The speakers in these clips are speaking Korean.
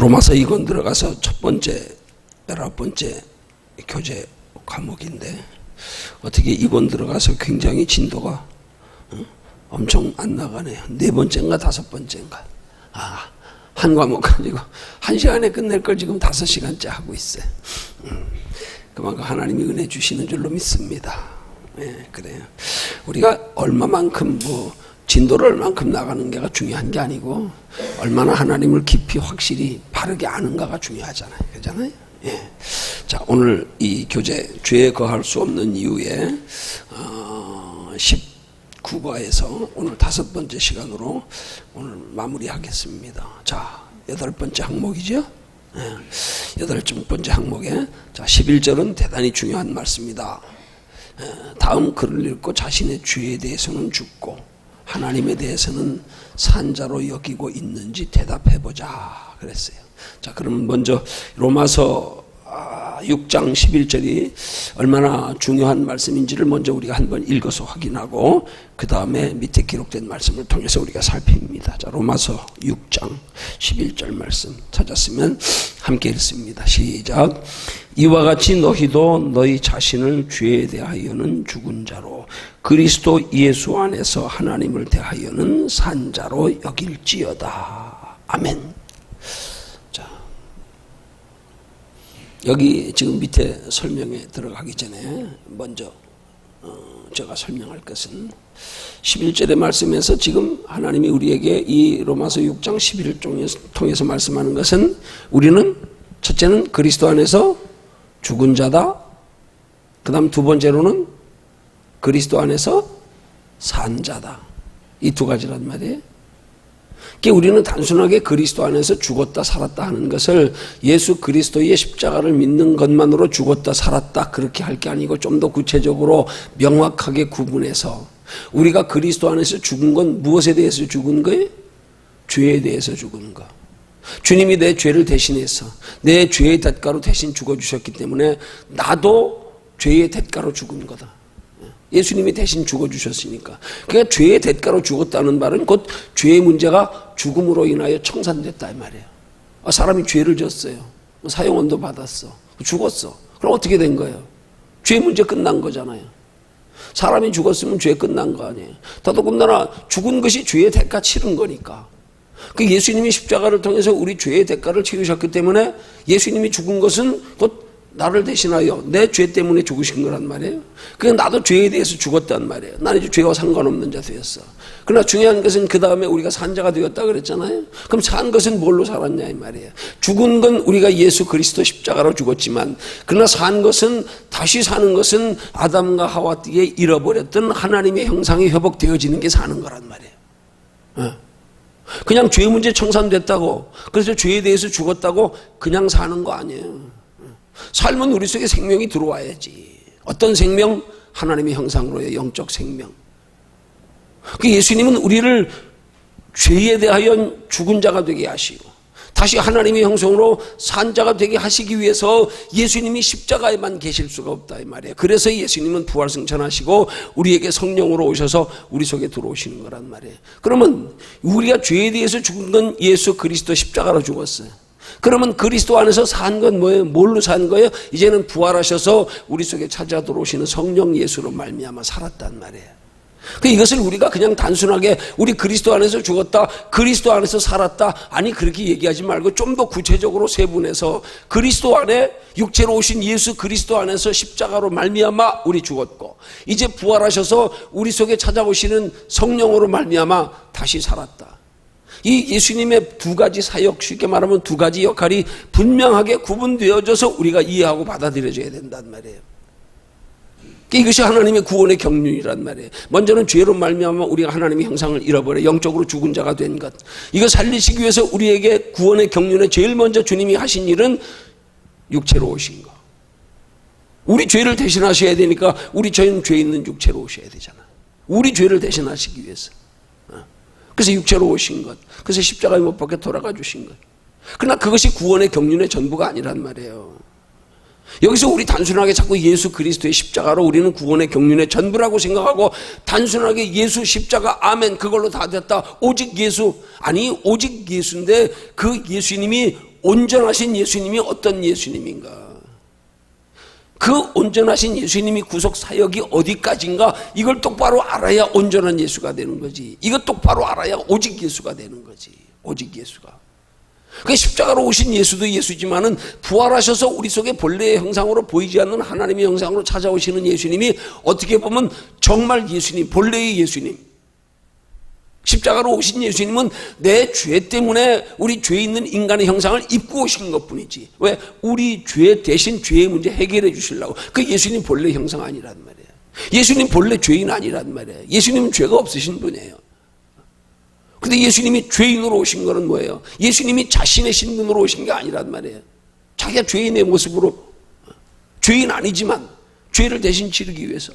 로마서 2권 들어가서 첫 번째 19번째 교재 과목인데 어떻게 2권 들어가서 굉장히 진도가 엄청 안 나가네요. 4번째인가 5번째인가. 한 과목 가지고 1시간에 끝낼 걸 지금 5시간째 하고 있어요. 그만큼 하나님이 은혜 주시는 줄로 믿습니다. 네, 그래요. 우리가 얼마만큼 진도를 얼만큼 나가는 게가 중요한 게 아니고 얼마나 하나님을 깊이 확실히 바르게 아는가가 중요하잖아요. 그렇잖아요. 예. 자, 오늘 이 교재 죄에 거할 수 없는 이유에 19과에서 오늘 5번째 시간으로 오늘 마무리하겠습니다. 자, 8번째 항목이죠. 예. 8번째 항목에 자, 11절은 대단히 중요한 말씀이다. 다음 글을 읽고 자신의 죄에 대해서는 죽고 하나님에 대해서는 산자로 여기고 있는지 대답해보자 그랬어요. 자, 그럼 먼저 로마서 6장 11절이 얼마나 중요한 말씀인지를 먼저 우리가 한번 읽어서 확인하고 그 다음에 밑에 기록된 말씀을 통해서 우리가 살핍니다. 자, 로마서 6장 11절 말씀 찾았으면 함께 읽습니다. 시작. 이와 같이 너희도 너희 자신을 죄에 대하여는 죽은 자로 그리스도 예수 안에서 하나님을 대하여는 산 자로 여길지어다. 아멘. 자, 여기 지금 밑에 설명에 들어가기 전에 먼저 제가 설명할 것은 11절의 말씀에서 지금 하나님이 우리에게 이 로마서 6장 11절 통해서 말씀하는 것은 우리는 첫째는 그리스도 안에서 죽은 자다. 그 다음 두 번째로는 그리스도 안에서 산 자다. 이 두 가지란 말이에요. 그러니까 우리는 단순하게 그리스도 안에서 죽었다 살았다 하는 것을 예수 그리스도의 십자가를 믿는 것만으로 죽었다 살았다 그렇게 할 게 아니고 좀 더 구체적으로 명확하게 구분해서 우리가 그리스도 안에서 죽은 건 무엇에 대해서 죽은 거예요? 죄에 대해서 죽은 거. 주님이 내 죄를 대신해서 내 죄의 대가로 대신 죽어주셨기 때문에 나도 죄의 대가로 죽은 거다. 예수님이 대신 죽어주셨으니까. 그러니까 죄의 대가로 죽었다는 말은 곧 죄의 문제가 죽음으로 인하여 청산됐다 이 말이에요. 사람이 죄를 졌어요. 사형원도 받았어. 죽었어. 그럼 어떻게 된 거예요? 죄 문제 끝난 거잖아요. 사람이 죽었으면 죄 끝난 거 아니에요. 더더군다나 죽은 것이 죄의 대가 치른 거니까. 그 예수님이 십자가를 통해서 우리 죄의 대가를 치르셨기 때문에 예수님이 죽은 것은 곧 나를 대신하여 내 죄 때문에 죽으신 거란 말이에요. 그냥 나도 죄에 대해서 죽었단 말이에요. 나는 이제 죄와 상관없는 자 되었어. 그러나 중요한 것은 그 다음에 우리가 산 자가 되었다 그랬잖아요. 그럼 산 것은 뭘로 살았냐 이 말이에요. 죽은 건 우리가 예수 그리스도 십자가로 죽었지만 그러나 산 것은 다시 사는 것은 아담과 하와 때에 잃어버렸던 하나님의 형상이 회복되어지는 게 사는 거란 말이에요. 그냥 죄 문제 청산됐다고 그래서 죄에 대해서 죽었다고 그냥 사는 거 아니에요. 삶은 우리 속에 생명이 들어와야지. 어떤 생명? 하나님의 형상으로의 영적 생명. 그 예수님은 우리를 죄에 대하여 죽은 자가 되게 하시고 다시 하나님의 형상으로 산 자가 되게 하시기 위해서 예수님이 십자가에만 계실 수가 없다 이 말이에요. 그래서 예수님은 부활승천하시고 우리에게 성령으로 오셔서 우리 속에 들어오시는 거란 말이에요. 그러면 우리가 죄에 대해서 죽은 건 예수 그리스도 십자가로 죽었어요. 그러면 그리스도 안에서 산 건 뭐예요? 뭘로 산 거예요? 이제는 부활하셔서 우리 속에 찾아 들어오시는 성령 예수로 말미암아 살았단 말이에요. 이것을 우리가 그냥 단순하게 우리 그리스도 안에서 죽었다, 그리스도 안에서 살았다, 아니 그렇게 얘기하지 말고 좀 더 구체적으로 세분해서 그리스도 안에 육체로 오신 예수 그리스도 안에서 십자가로 말미암아 우리 죽었고 이제 부활하셔서 우리 속에 찾아오시는 성령으로 말미암아 다시 살았다. 이 예수님의 두 가지 사역, 쉽게 말하면 두 가지 역할이 분명하게 구분되어져서 우리가 이해하고 받아들여져야 된단 말이에요. 이것이 하나님의 구원의 경륜이란 말이에요. 먼저는 죄로 말미암아 우리가 하나님의 형상을 잃어버려 영적으로 죽은 자가 된 것. 이거 살리시기 위해서 우리에게 구원의 경륜에 제일 먼저 주님이 하신 일은 육체로 오신 거. 우리 죄를 대신하셔야 되니까 우리 저희는 죄 있는 육체로 오셔야 되잖아요. 우리 죄를 대신하시기 위해서. 그래서 육체로 오신 것. 그래서 십자가에 못 박혀 돌아가 주신 것. 그러나 그것이 구원의 경륜의 전부가 아니란 말이에요. 여기서 우리 단순하게 자꾸 예수 그리스도의 십자가로 우리는 구원의 경륜의 전부라고 생각하고 단순하게 예수 십자가 아멘 그걸로 다 됐다. 오직 예수. 아니 오직 예수인데 그 예수님이 온전하신 예수님이 어떤 예수님인가, 그 온전하신 예수님이 구속 사역이 어디까지인가, 이걸 똑바로 알아야 온전한 예수가 되는 거지. 이거 똑바로 알아야 오직 예수가 되는 거지. 오직 예수가. 그 십자가로 오신 예수도 예수지만은 부활하셔서 우리 속에 본래의 형상으로 보이지 않는 하나님의 형상으로 찾아오시는 예수님이 어떻게 보면 정말 예수님, 본래의 예수님. 십자가로 오신 예수님은 내 죄 때문에 우리 죄 있는 인간의 형상을 입고 오신 것뿐이지. 왜? 우리 죄 대신 죄의 문제 해결해 주시려고. 그 예수님 본래 형상 아니란 말이에요. 예수님 본래 죄인 아니란 말이에요. 예수님은 죄가 없으신 분이에요. 근데 예수님이 죄인으로 오신 거는 뭐예요? 예수님이 자신의 신분으로 오신 게 아니란 말이에요. 자기가 죄인의 모습으로, 죄인 아니지만 죄를 대신 치르기 위해서.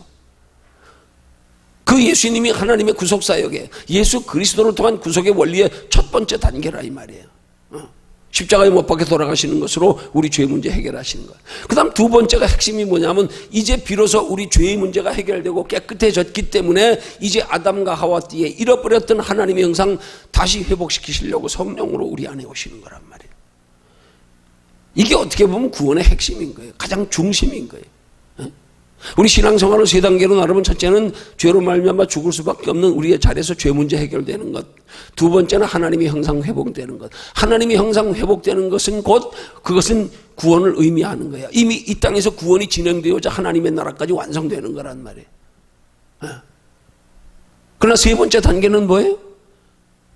그 예수님이 하나님의 구속사역에, 예수 그리스도를 통한 구속의 원리의 첫 번째 단계라 이 말이에요. 십자가에 못 박혀 돌아가시는 것으로 우리 죄 문제 해결하시는 거예요. 그 다음 두 번째가 핵심이 뭐냐면, 이제 비로소 우리 죄의 문제가 해결되고 깨끗해졌기 때문에 이제 아담과 하와 띠에 잃어버렸던 하나님의 형상 다시 회복시키시려고 성령으로 우리 안에 오시는 거란 말이에요. 이게 어떻게 보면 구원의 핵심인 거예요. 가장 중심인 거예요. 우리 신앙생활을 세 단계로 나누면, 첫째는 죄로 말미암아 죽을 수밖에 없는 우리의 자리에서 죄 문제 해결되는 것, 두 번째는 하나님의 형상 회복되는 것. 하나님의 형상 회복되는 것은 곧 그것은 구원을 의미하는 거야. 이미 이 땅에서 구원이 진행되어져 하나님의 나라까지 완성되는 거란 말이에요. 그러나 세 번째 단계는 뭐예요?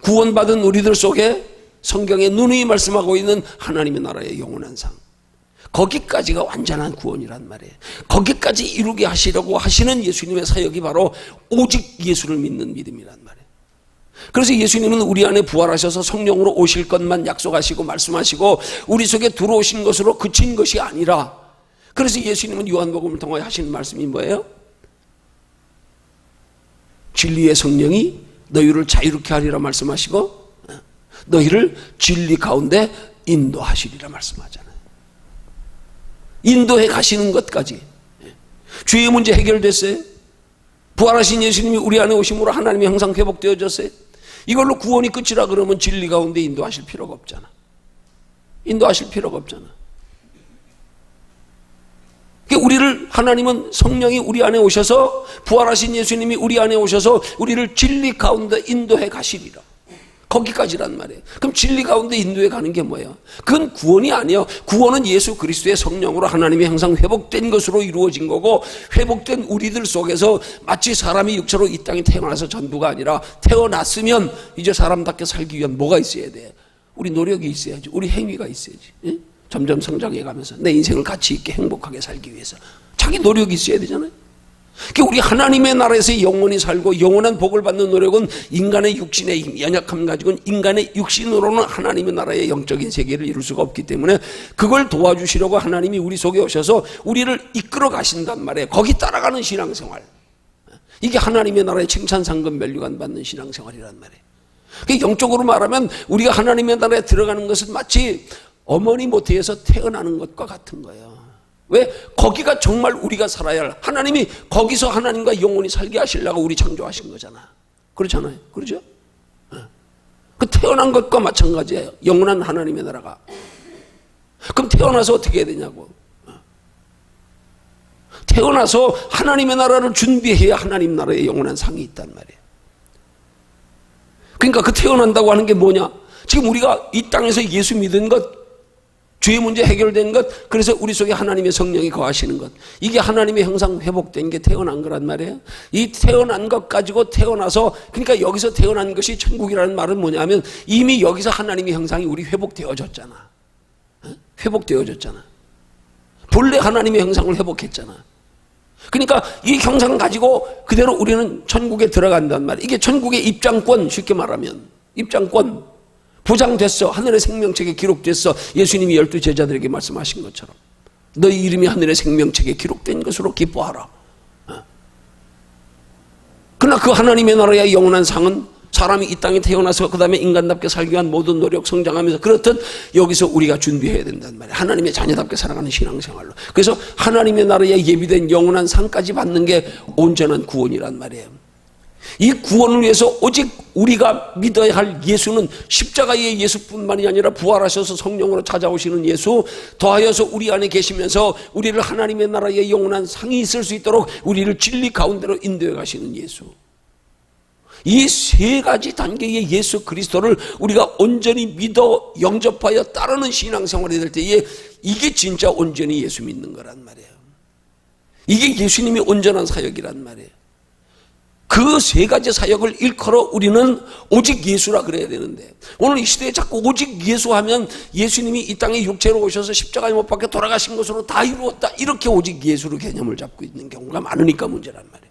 구원받은 우리들 속에 성경에 누누이 말씀하고 있는 하나님의 나라의 영원한 상, 거기까지가 완전한 구원이란 말이에요. 거기까지 이루게 하시려고 하시는 예수님의 사역이 바로 오직 예수를 믿는 믿음이란 말이에요. 그래서 예수님은 우리 안에 부활하셔서 성령으로 오실 것만 약속하시고 말씀하시고 우리 속에 들어오신 것으로 그친 것이 아니라, 그래서 예수님은 요한복음을 통하여 하시는 말씀이 뭐예요? 진리의 성령이 너희를 자유롭게 하리라 말씀하시고 너희를 진리 가운데 인도하시리라 말씀하잖아요. 인도해 가시는 것까지. 죄의 문제 해결됐어요. 부활하신 예수님이 우리 안에 오심으로 하나님의 형상 회복되어졌어요. 이걸로 구원이 끝이라 그러면 진리 가운데 인도하실 필요가 없잖아. 인도하실 필요가 없잖아. 우리를, 하나님은 성령이 우리 안에 오셔서, 부활하신 예수님이 우리 안에 오셔서 우리를 진리 가운데 인도해 가시리라. 거기까지란 말이에요. 그럼 진리 가운데 인도해 가는 게 뭐예요? 그건 구원이 아니에요. 구원은 예수 그리스도의 성령으로 하나님의 형상 회복된 것으로 이루어진 거고, 회복된 우리들 속에서 마치 사람이 육체로 이 땅에 태어나서 전부가 아니라, 태어났으면 이제 사람답게 살기 위한 뭐가 있어야 돼? 우리 노력이 있어야지. 우리 행위가 있어야지. 응? 점점 성장해 가면서 내 인생을 가치 있게 행복하게 살기 위해서 자기 노력이 있어야 되잖아요. 우리 하나님의 나라에서 영원히 살고 영원한 복을 받는 노력은 인간의 육신의 연약함 가지고는 인간의 육신으로는 하나님의 나라의 영적인 세계를 이룰 수가 없기 때문에, 그걸 도와주시려고 하나님이 우리 속에 오셔서 우리를 이끌어 가신단 말이에요. 거기 따라가는 신앙생활, 이게 하나님의 나라의 칭찬, 상급, 면류관 받는 신앙생활이란 말이에요. 영적으로 말하면 우리가 하나님의 나라에 들어가는 것은 마치 어머니 모태에서 태어나는 것과 같은 거예요. 왜? 거기가 정말 우리가 살아야 할, 하나님이 거기서 하나님과 영원히 살게 하시려고 우리 창조하신 거잖아. 그렇잖아요. 그렇죠? 그 태어난 것과 마찬가지예요. 영원한 하나님의 나라가. 그럼 태어나서 어떻게 해야 되냐고. 태어나서 하나님의 나라를 준비해야 하나님 나라의 영원한 상이 있단 말이에요. 그러니까 그 태어난다고 하는 게 뭐냐? 지금 우리가 이 땅에서 예수 믿은 것, 죄의 문제 해결된 것, 그래서 우리 속에 하나님의 성령이 거하시는 것, 이게 하나님의 형상 회복된 게 태어난 거란 말이에요. 이 태어난 것 가지고 태어나서, 그러니까 여기서 태어난 것이 천국이라는 말은 뭐냐면 이미 여기서 하나님의 형상이 우리 회복되어졌잖아. 회복되어졌잖아. 본래 하나님의 형상을 회복했잖아. 그러니까 이 형상을 가지고 그대로 우리는 천국에 들어간단 말이에요. 이게 천국의 입장권, 쉽게 말하면 입장권, 보장됐어. 하늘의 생명책에 기록됐어. 예수님이 12 제자들에게 말씀하신 것처럼 너희 이름이 하늘의 생명책에 기록된 것으로 기뻐하라. 그러나 그 하나님의 나라의 영원한 상은 사람이 이 땅에 태어나서 그 다음에 인간답게 살기 위한 모든 노력, 성장하면서 그렇듯 여기서 우리가 준비해야 된단 말이에요. 하나님의 자녀답게 살아가는 신앙생활로. 그래서 하나님의 나라에 예비된 영원한 상까지 받는 게 온전한 구원이란 말이에요. 이 구원을 위해서 오직 우리가 믿어야 할 예수는 십자가의 예수뿐만이 아니라 부활하셔서 성령으로 찾아오시는 예수, 더하여서 우리 안에 계시면서 우리를 하나님의 나라의 영원한 상이 있을 수 있도록 우리를 진리 가운데로 인도해 가시는 예수. 이 세 가지 단계의 예수 그리스도를 우리가 온전히 믿어 영접하여 따르는 신앙생활이 될 때에 이게 진짜 온전히 예수 믿는 거란 말이에요. 이게 예수님이 온전한 사역이란 말이에요. 그 세 가지 사역을 일컬어 우리는 오직 예수라 그래야 되는데, 오늘 이 시대에 자꾸 오직 예수 하면 예수님이 이 땅에 육체로 오셔서 십자가에 못 박혀 돌아가신 것으로 다 이루었다, 이렇게 오직 예수로 개념을 잡고 있는 경우가 많으니까 문제란 말이에요.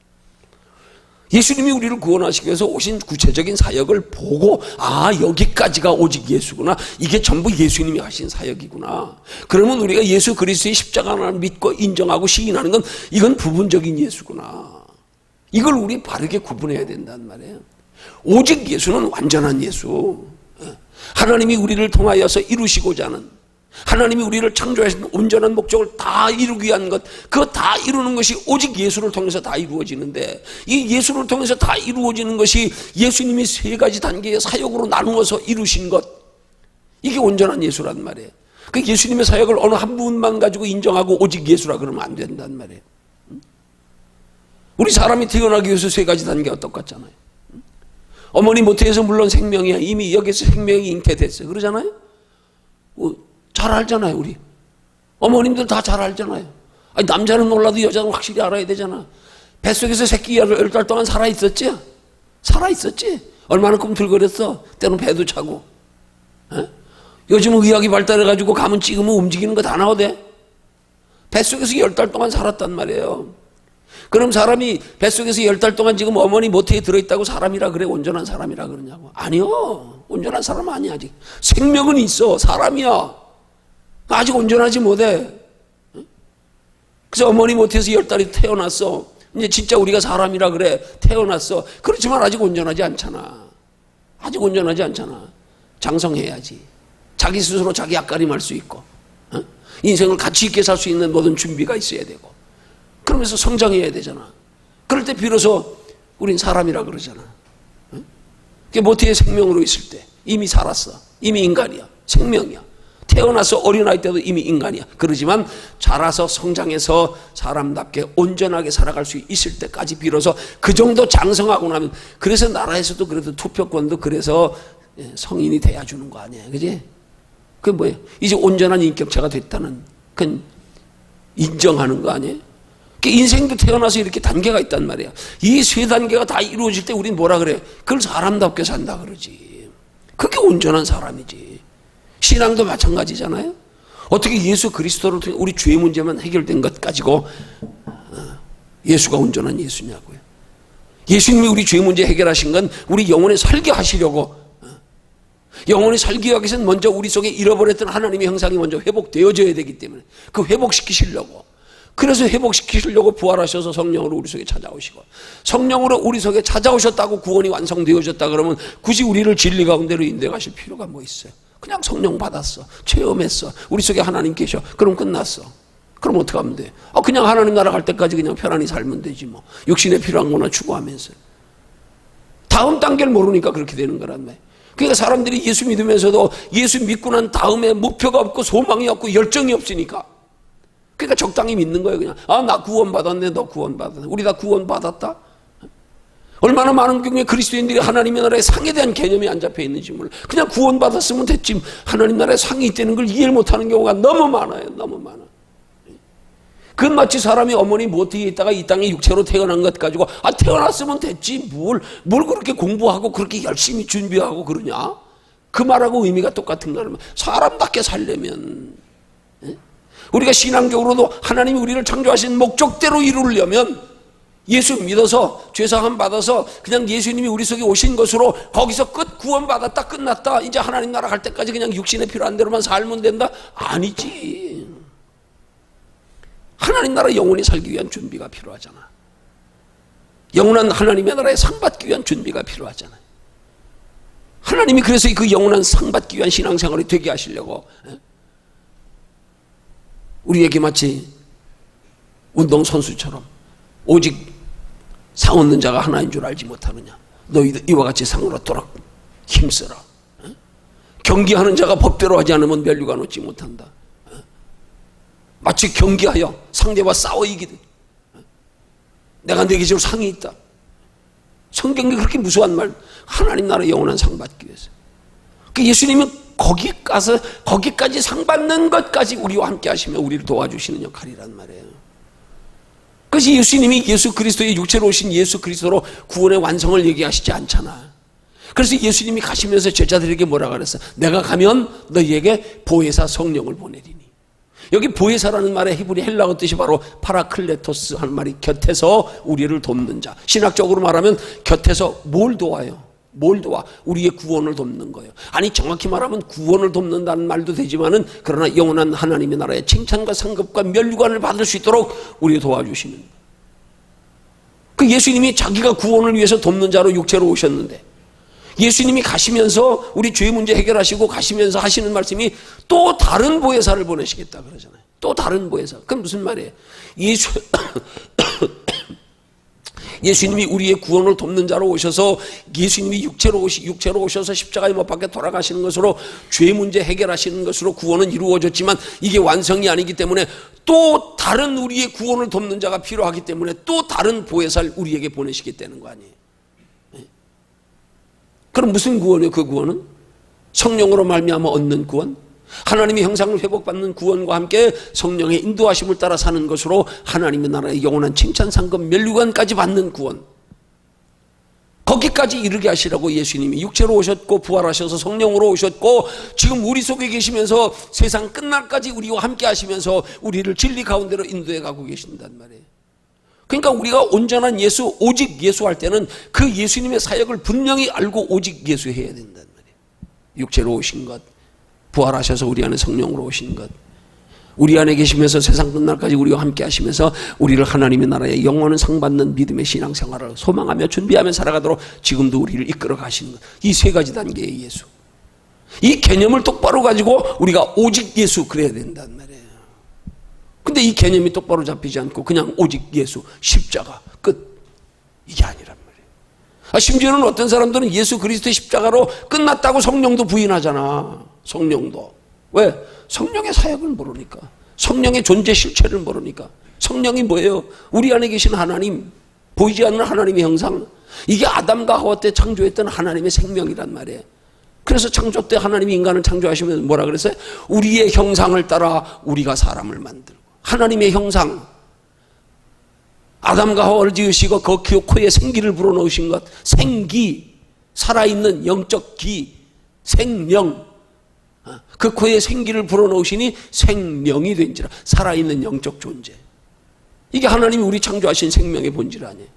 예수님이 우리를 구원하시기 위해서 오신 구체적인 사역을 보고, 아, 여기까지가 오직 예수구나, 이게 전부 예수님이 하신 사역이구나, 그러면 우리가 예수 그리스도의 십자가를 믿고 인정하고 시인하는 건 이건 부분적인 예수구나, 이걸 우리 바르게 구분해야 된단 말이에요. 오직 예수는 완전한 예수, 하나님이 우리를 통하여서 이루시고자 하는, 하나님이 우리를 창조하신 온전한 목적을 다 이루기 위한 것, 그거 다 이루는 것이 오직 예수를 통해서 다 이루어지는데, 이 예수를 통해서 다 이루어지는 것이 예수님이 세 가지 단계의 사역으로 나누어서 이루신 것, 이게 온전한 예수란 말이에요. 그 예수님의 사역을 어느 한 부분만 가지고 인정하고 오직 예수라 그러면 안 된단 말이에요. 우리 사람이 태어나기 위해서 세 가지 단계가 똑같잖아요. 어머니 모태에서 물론 생명이야, 이미 여기서 생명이 잉태됐어요, 그러잖아요. 잘 알잖아요. 우리 어머님들 다 잘 알잖아요. 아니, 남자는 몰라도 여자는 확실히 알아야 되잖아. 뱃속에서 새끼가 10달 동안 살아있었지? 살아있었지? 얼마나 꿈틀거렸어. 때로는 배도 차고. 요즘은 의학이 발달해가지고 가문 찍으면 움직이는 거 다 나오대. 뱃속에서 10달 동안 살았단 말이에요. 그럼 사람이 뱃속에서 10달 동안 지금 어머니 모태에 들어있다고 사람이라 그래? 온전한 사람이라 그러냐고. 아니요, 온전한 사람 아니야. 아직 생명은 있어. 사람이야. 아직 온전하지 못해. 그래서 어머니 모태에서 10달이 태어났어. 이제 진짜 우리가 사람이라 그래, 태어났어. 그렇지만 아직 온전하지 않잖아. 아직 온전하지 않잖아. 장성해야지. 자기 스스로 자기 앞가림할 수 있고, 인생을 가치 있게 살 수 있는 모든 준비가 있어야 되고, 그러면서 성장해야 되잖아. 그럴 때 비로소 우린 사람이라 그러잖아. 모태의 생명으로 있을 때 이미 살았어. 이미 인간이야. 생명이야. 태어나서 어린아이 때도 이미 인간이야. 그러지만 자라서 성장해서 사람답게 온전하게 살아갈 수 있을 때까지 비로소 그 정도 장성하고 나면, 그래서 나라에서도 그래도 투표권도 그래서 성인이 돼야 주는 거 아니야, 그지? 그게 뭐예요? 이제 온전한 인격체가 됐다는 그건 인정하는 거 아니에요? 인생도 태어나서 이렇게 단계가 있단 말이야. 이 세 단계가 다 이루어질 때 우린 뭐라 그래? 그걸 사람답게 산다 그러지. 그게 온전한 사람이지. 신앙도 마찬가지잖아요. 어떻게 예수 그리스도를 통해 우리 죄의 문제만 해결된 것 가지고 예수가 온전한 예수냐고요. 예수님이 우리 죄의 문제 해결하신 건 우리 영혼에 살게 하시려고, 영혼이 살기 위해서는 먼저 우리 속에 잃어버렸던 하나님의 형상이 먼저 회복되어져야 되기 때문에 그 회복시키시려고, 그래서 회복시키시려고 부활하셔서 성령으로 우리 속에 찾아오시고, 성령으로 우리 속에 찾아오셨다고 구원이 완성되어졌다 그러면 굳이 우리를 진리 가운데로 인도해 가실 필요가 뭐 있어요? 그냥 성령 받았어, 체험했어, 우리 속에 하나님 계셔, 그럼 끝났어. 그럼 어떻게 하면 돼? 그냥 하나님 나라 갈 때까지 그냥 편안히 살면 되지 뭐. 육신에 필요한 거나 추구하면서. 다음 단계를 모르니까 그렇게 되는 거란 말이에요. 그러니까 사람들이 예수 믿으면서도 예수 믿고 난 다음에 목표가 없고 소망이 없고 열정이 없으니까, 그러니까 적당히 믿는 거예요. 그냥 나 구원받았네, 너 구원받았네, 우리 다 구원받았다. 얼마나 많은 경우에 그리스도인들이 하나님의 나라의 상에 대한 개념이 안 잡혀 있는지 몰라. 그냥 구원받았으면 됐지, 하나님 나라의 상이 있다는 걸 이해를 못하는 경우가 너무 많아요. 너무 많아. 그건 마치 사람이 어머니 모태에 있다가 이 땅에 육체로 태어난 것 가지고 태어났으면 됐지, 뭘 그렇게 공부하고 그렇게 열심히 준비하고 그러냐. 그 말하고 의미가 똑같은 거라면, 사람답게 살려면, 우리가 신앙적으로도 하나님이 우리를 창조하신 목적대로 이루려면 예수 믿어서 죄사함 받아서 그냥 예수님이 우리 속에 오신 것으로 거기서 구원받았다, 끝났다, 이제 하나님 나라 갈 때까지 그냥 육신에 필요한 대로만 살면 된다? 아니지. 하나님 나라 영원히 살기 위한 준비가 필요하잖아. 영원한 하나님의 나라에 상 받기 위한 준비가 필요하잖아. 하나님이 그래서 그 영원한 상 받기 위한 신앙생활이 되게 하시려고 우리에게 마치 운동선수처럼 오직 상 얻는 자가 하나인 줄 알지 못하느냐. 너희도 이와 같이 상을 얻도록 힘쓰라. 경기하는 자가 법대로 하지 않으면 면류관 얻지 못한다. 마치 경기하여 상대와 싸워 이기듯 내가 내 기지로 상이 있다. 성경이 그렇게 무수한 말, 하나님 나라 영원한 상 받기 위해서. 그 예수님은 거기까지 상 받는 것까지 우리와 함께 하시며 우리를 도와주시는 역할이란 말이에요. 그래서 예수님이 예수 그리스도의 육체로 오신 예수 그리스도로 구원의 완성을 얘기하시지 않잖아. 그래서 예수님이 가시면서 제자들에게 뭐라 그랬어? 내가 가면 너희에게 보혜사 성령을 보내리니. 여기 보혜사라는 말의 히브리 헬라어 뜻이 바로 파라클레토스 하는 말이 곁에서 우리를 돕는 자. 신학적으로 말하면 곁에서 뭘 도와요? 뭘 도와? 우리의 구원을 돕는 거예요. 아니 정확히 말하면 구원을 돕는다는 말도 되지만은 그러나 영원한 하나님의 나라의 칭찬과 상급과 면류관을 받을 수 있도록 우리 도와주시는 거예요. 그 예수님이 자기가 구원을 위해서 돕는 자로 육체로 오셨는데 예수님이 가시면서 우리 죄 문제 해결하시고 가시면서 하시는 말씀이 또 다른 보혜사를 보내시겠다 그러잖아요. 또 다른 보혜사. 그건 무슨 말이에요? 예수님이 우리의 구원을 돕는 자로 오셔서 예수님이 육체로 오셔서 십자가에 못 박혀 돌아가시는 것으로 죄 문제 해결하시는 것으로 구원은 이루어졌지만 이게 완성이 아니기 때문에 또 다른 우리의 구원을 돕는 자가 필요하기 때문에 또 다른 보혜사를 우리에게 보내시겠다는 거 아니에요. 그럼 무슨 구원이에요? 그 구원은 성령으로 말미암아 얻는 구원, 하나님의 형상을 회복받는 구원과 함께 성령의 인도하심을 따라 사는 것으로 하나님의 나라의 영원한 칭찬, 상급, 면류관까지 받는 구원. 거기까지 이르게 하시라고 예수님이 육체로 오셨고 부활하셔서 성령으로 오셨고 지금 우리 속에 계시면서 세상 끝날까지 우리와 함께 하시면서 우리를 진리 가운데로 인도해 가고 계신단 말이에요. 그러니까 우리가 온전한 예수, 오직 예수 할 때는 그 예수님의 사역을 분명히 알고 오직 예수 해야 된단 말이에요. 육체로 오신 것, 부활하셔서 우리 안에 성령으로 오신 것, 우리 안에 계시면서 세상 끝날까지 우리와 함께 하시면서 우리를 하나님의 나라에 영원한 상 받는 믿음의 신앙생활을 소망하며 준비하며 살아가도록 지금도 우리를 이끌어 가시는 것. 이 세 가지 단계의 예수. 이 개념을 똑바로 가지고 우리가 오직 예수 그래야 된단 말이에요. 근데 이 개념이 똑바로 잡히지 않고 그냥 오직 예수, 십자가, 끝. 이게 아니란 말이에요. 심지어는 어떤 사람들은 예수 그리스도의 십자가로 끝났다고 성령도 부인하잖아. 성령도. 왜? 성령의 사역을 모르니까. 성령의 존재 실체를 모르니까. 성령이 뭐예요? 우리 안에 계신 하나님, 보이지 않는 하나님의 형상. 이게 아담과 하와 때 창조했던 하나님의 생명이란 말이에요. 그래서 창조 때 하나님이 인간을 창조하시면서 뭐라 그랬어요? 우리의 형상을 따라 우리가 사람을 만들고. 하나님의 형상, 아담과 하와를 지으시고 그 코에 생기를 불어넣으신 것, 생기, 살아있는 영적 기, 생명, 그 코에 생기를 불어넣으시니 생명이 된지라, 살아있는 영적 존재. 이게 하나님이 우리 창조하신 생명의 본질 아니에요.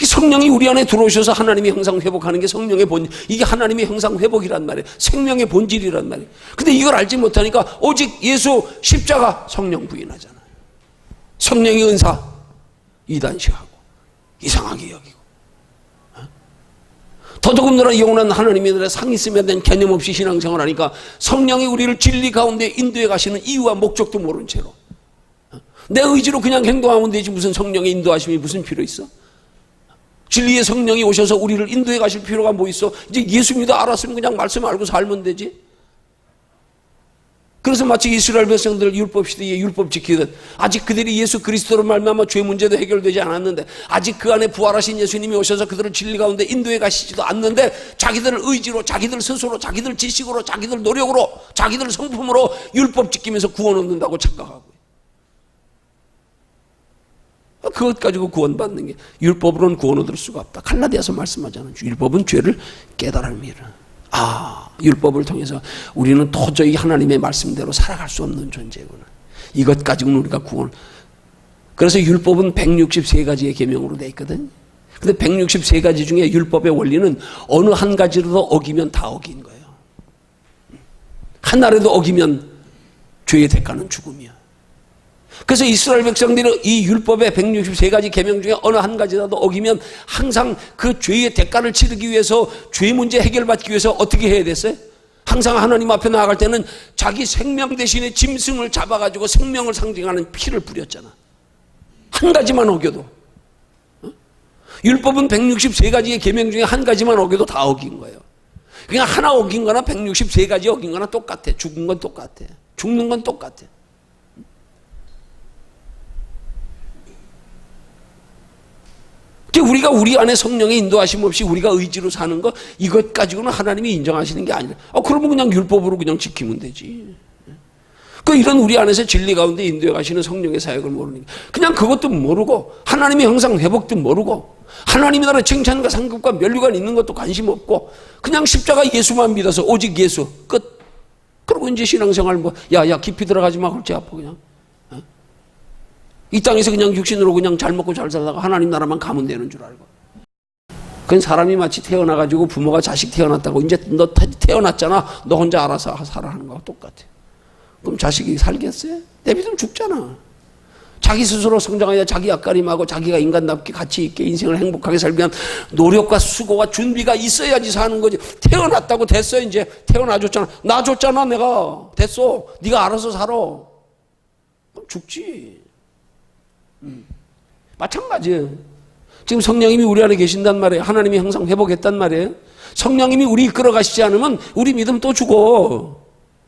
성령이 우리 안에 들어오셔서 하나님의 형상 회복하는 게 성령의 본질, 이게 하나님의 형상 회복이란 말이에요. 생명의 본질이란 말이에요. 근데 이걸 알지 못하니까 오직 예수, 십자가, 성령 부인하잖아요. 성령의 은사 이단시하고 이상하게 여기고, 더더군다나 영원한 하나님의 나라에 상 있으면 된 개념 없이 신앙생활을 하니까 성령이 우리를 진리 가운데 인도해 가시는 이유와 목적도 모른 채로 내 의지로 그냥 행동하면 되지 무슨 성령의 인도하심이 무슨 필요 있어? 진리의 성령이 오셔서 우리를 인도해 가실 필요가 뭐 있어? 이제 예수 믿어 알았으면 그냥 말씀 알고 살면 되지. 그래서 마치 이스라엘 백성들 율법 시대에 율법 지키듯 아직 그들이 예수 그리스도로 말미암아 죄 문제도 해결되지 않았는데 아직 그 안에 부활하신 예수님이 오셔서 그들을 진리 가운데 인도해 가시지도 않는데 자기들 의지로, 자기들 스스로, 자기들 지식으로, 자기들 노력으로, 자기들 성품으로 율법 지키면서 구원 얻는다고 착각하고, 그것 가지고 구원받는 게, 율법으로는 구원 얻을 수가 없다. 갈라디아서 말씀하잖아요. 율법은 죄를 깨달음이라. 율법을 통해서 우리는 도저히 하나님의 말씀대로 살아갈 수 없는 존재구나. 이것 가지고는 우리가 구원. 그래서 율법은 163가지의 계명으로 되어 있거든. 근데 163가지 중에 율법의 원리는 어느 한 가지라도 어기면 다 어긴 거예요. 하나라도 어기면 죄의 대가는 죽음이야. 그래서 이스라엘 백성들이 이 율법의 163가지 계명 중에 어느 한 가지라도 어기면 항상 그 죄의 대가를 치르기 위해서, 죄 문제 해결받기 위해서 어떻게 해야 됐어요? 항상 하나님 앞에 나아갈 때는 자기 생명 대신에 짐승을 잡아가지고 생명을 상징하는 피를 뿌렸잖아. 한 가지만 어겨도. 율법은 163가지의 계명 중에 한 가지만 어겨도 다 어긴 거예요. 그냥 하나 어긴 거나 163가지 어긴 거나 똑같아. 죽은 건 똑같아. 죽는 건 똑같아. 우리가 우리 안에 성령의 인도하심 없이 우리가 의지로 사는 거, 이것 가지고는 하나님이 인정하시는 게 아니라, 그러면 그냥 율법으로 그냥 지키면 되지. 이런 우리 안에서 진리 가운데 인도해 가시는 성령의 사역을 모르는 게, 그냥 그것도 모르고, 하나님의 형상 회복도 모르고, 하나님의 나라 칭찬과 상급과 면류관 있는 것도 관심 없고, 그냥 십자가 예수만 믿어서 오직 예수 끝. 그리고 이제 신앙생활 야 깊이 들어가지 마, 골치 아파 그냥. 이 땅에서 그냥 육신으로 그냥 잘 먹고 잘 살다가 하나님 나라만 가면 되는 줄 알고. 그건 사람이 마치 태어나가지고 부모가 자식 태어났다고, 이제 너 태어났잖아, 너 혼자 알아서 살아 하는 거하고 똑같아. 그럼 자식이 살겠어요? 내비두면 죽잖아. 자기 스스로 성장해야 자기 앞가림하고 자기가 인간답게 가치 있게 인생을 행복하게 살기 위한 노력과 수고와 준비가 있어야지 사는 거지. 태어났다고 됐어. 이제 태어나줬잖아. 나 줬잖아. 내가 됐어. 네가 알아서 살아. 그럼 죽지. 마찬가지예요. 지금 성령님이 우리 안에 계신단 말이에요. 하나님이 항상 회복했단 말이에요. 성령님이 우리 이끌어 가시지 않으면 우리 믿음 또 죽어.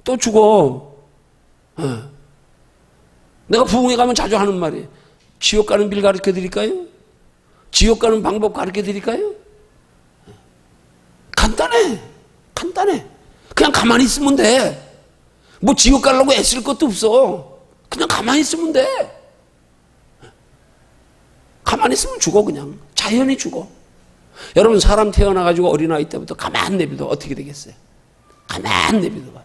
또 죽어. 내가 부흥회 가면 자주 하는 말이에요. 지옥 가는 길 가르쳐 드릴까요? 지옥 가는 방법 가르쳐 드릴까요? 간단해. 간단해. 그냥 가만히 있으면 돼. 뭐 지옥 가려고 애쓸 것도 없어. 그냥 가만히 있으면 돼. 가만히 있으면 죽어. 그냥 자연히 죽어. 여러분, 사람 태어나가지고 어린아이 때부터 가만 내비둬 어떻게 되겠어요? 가만 내비둬봐.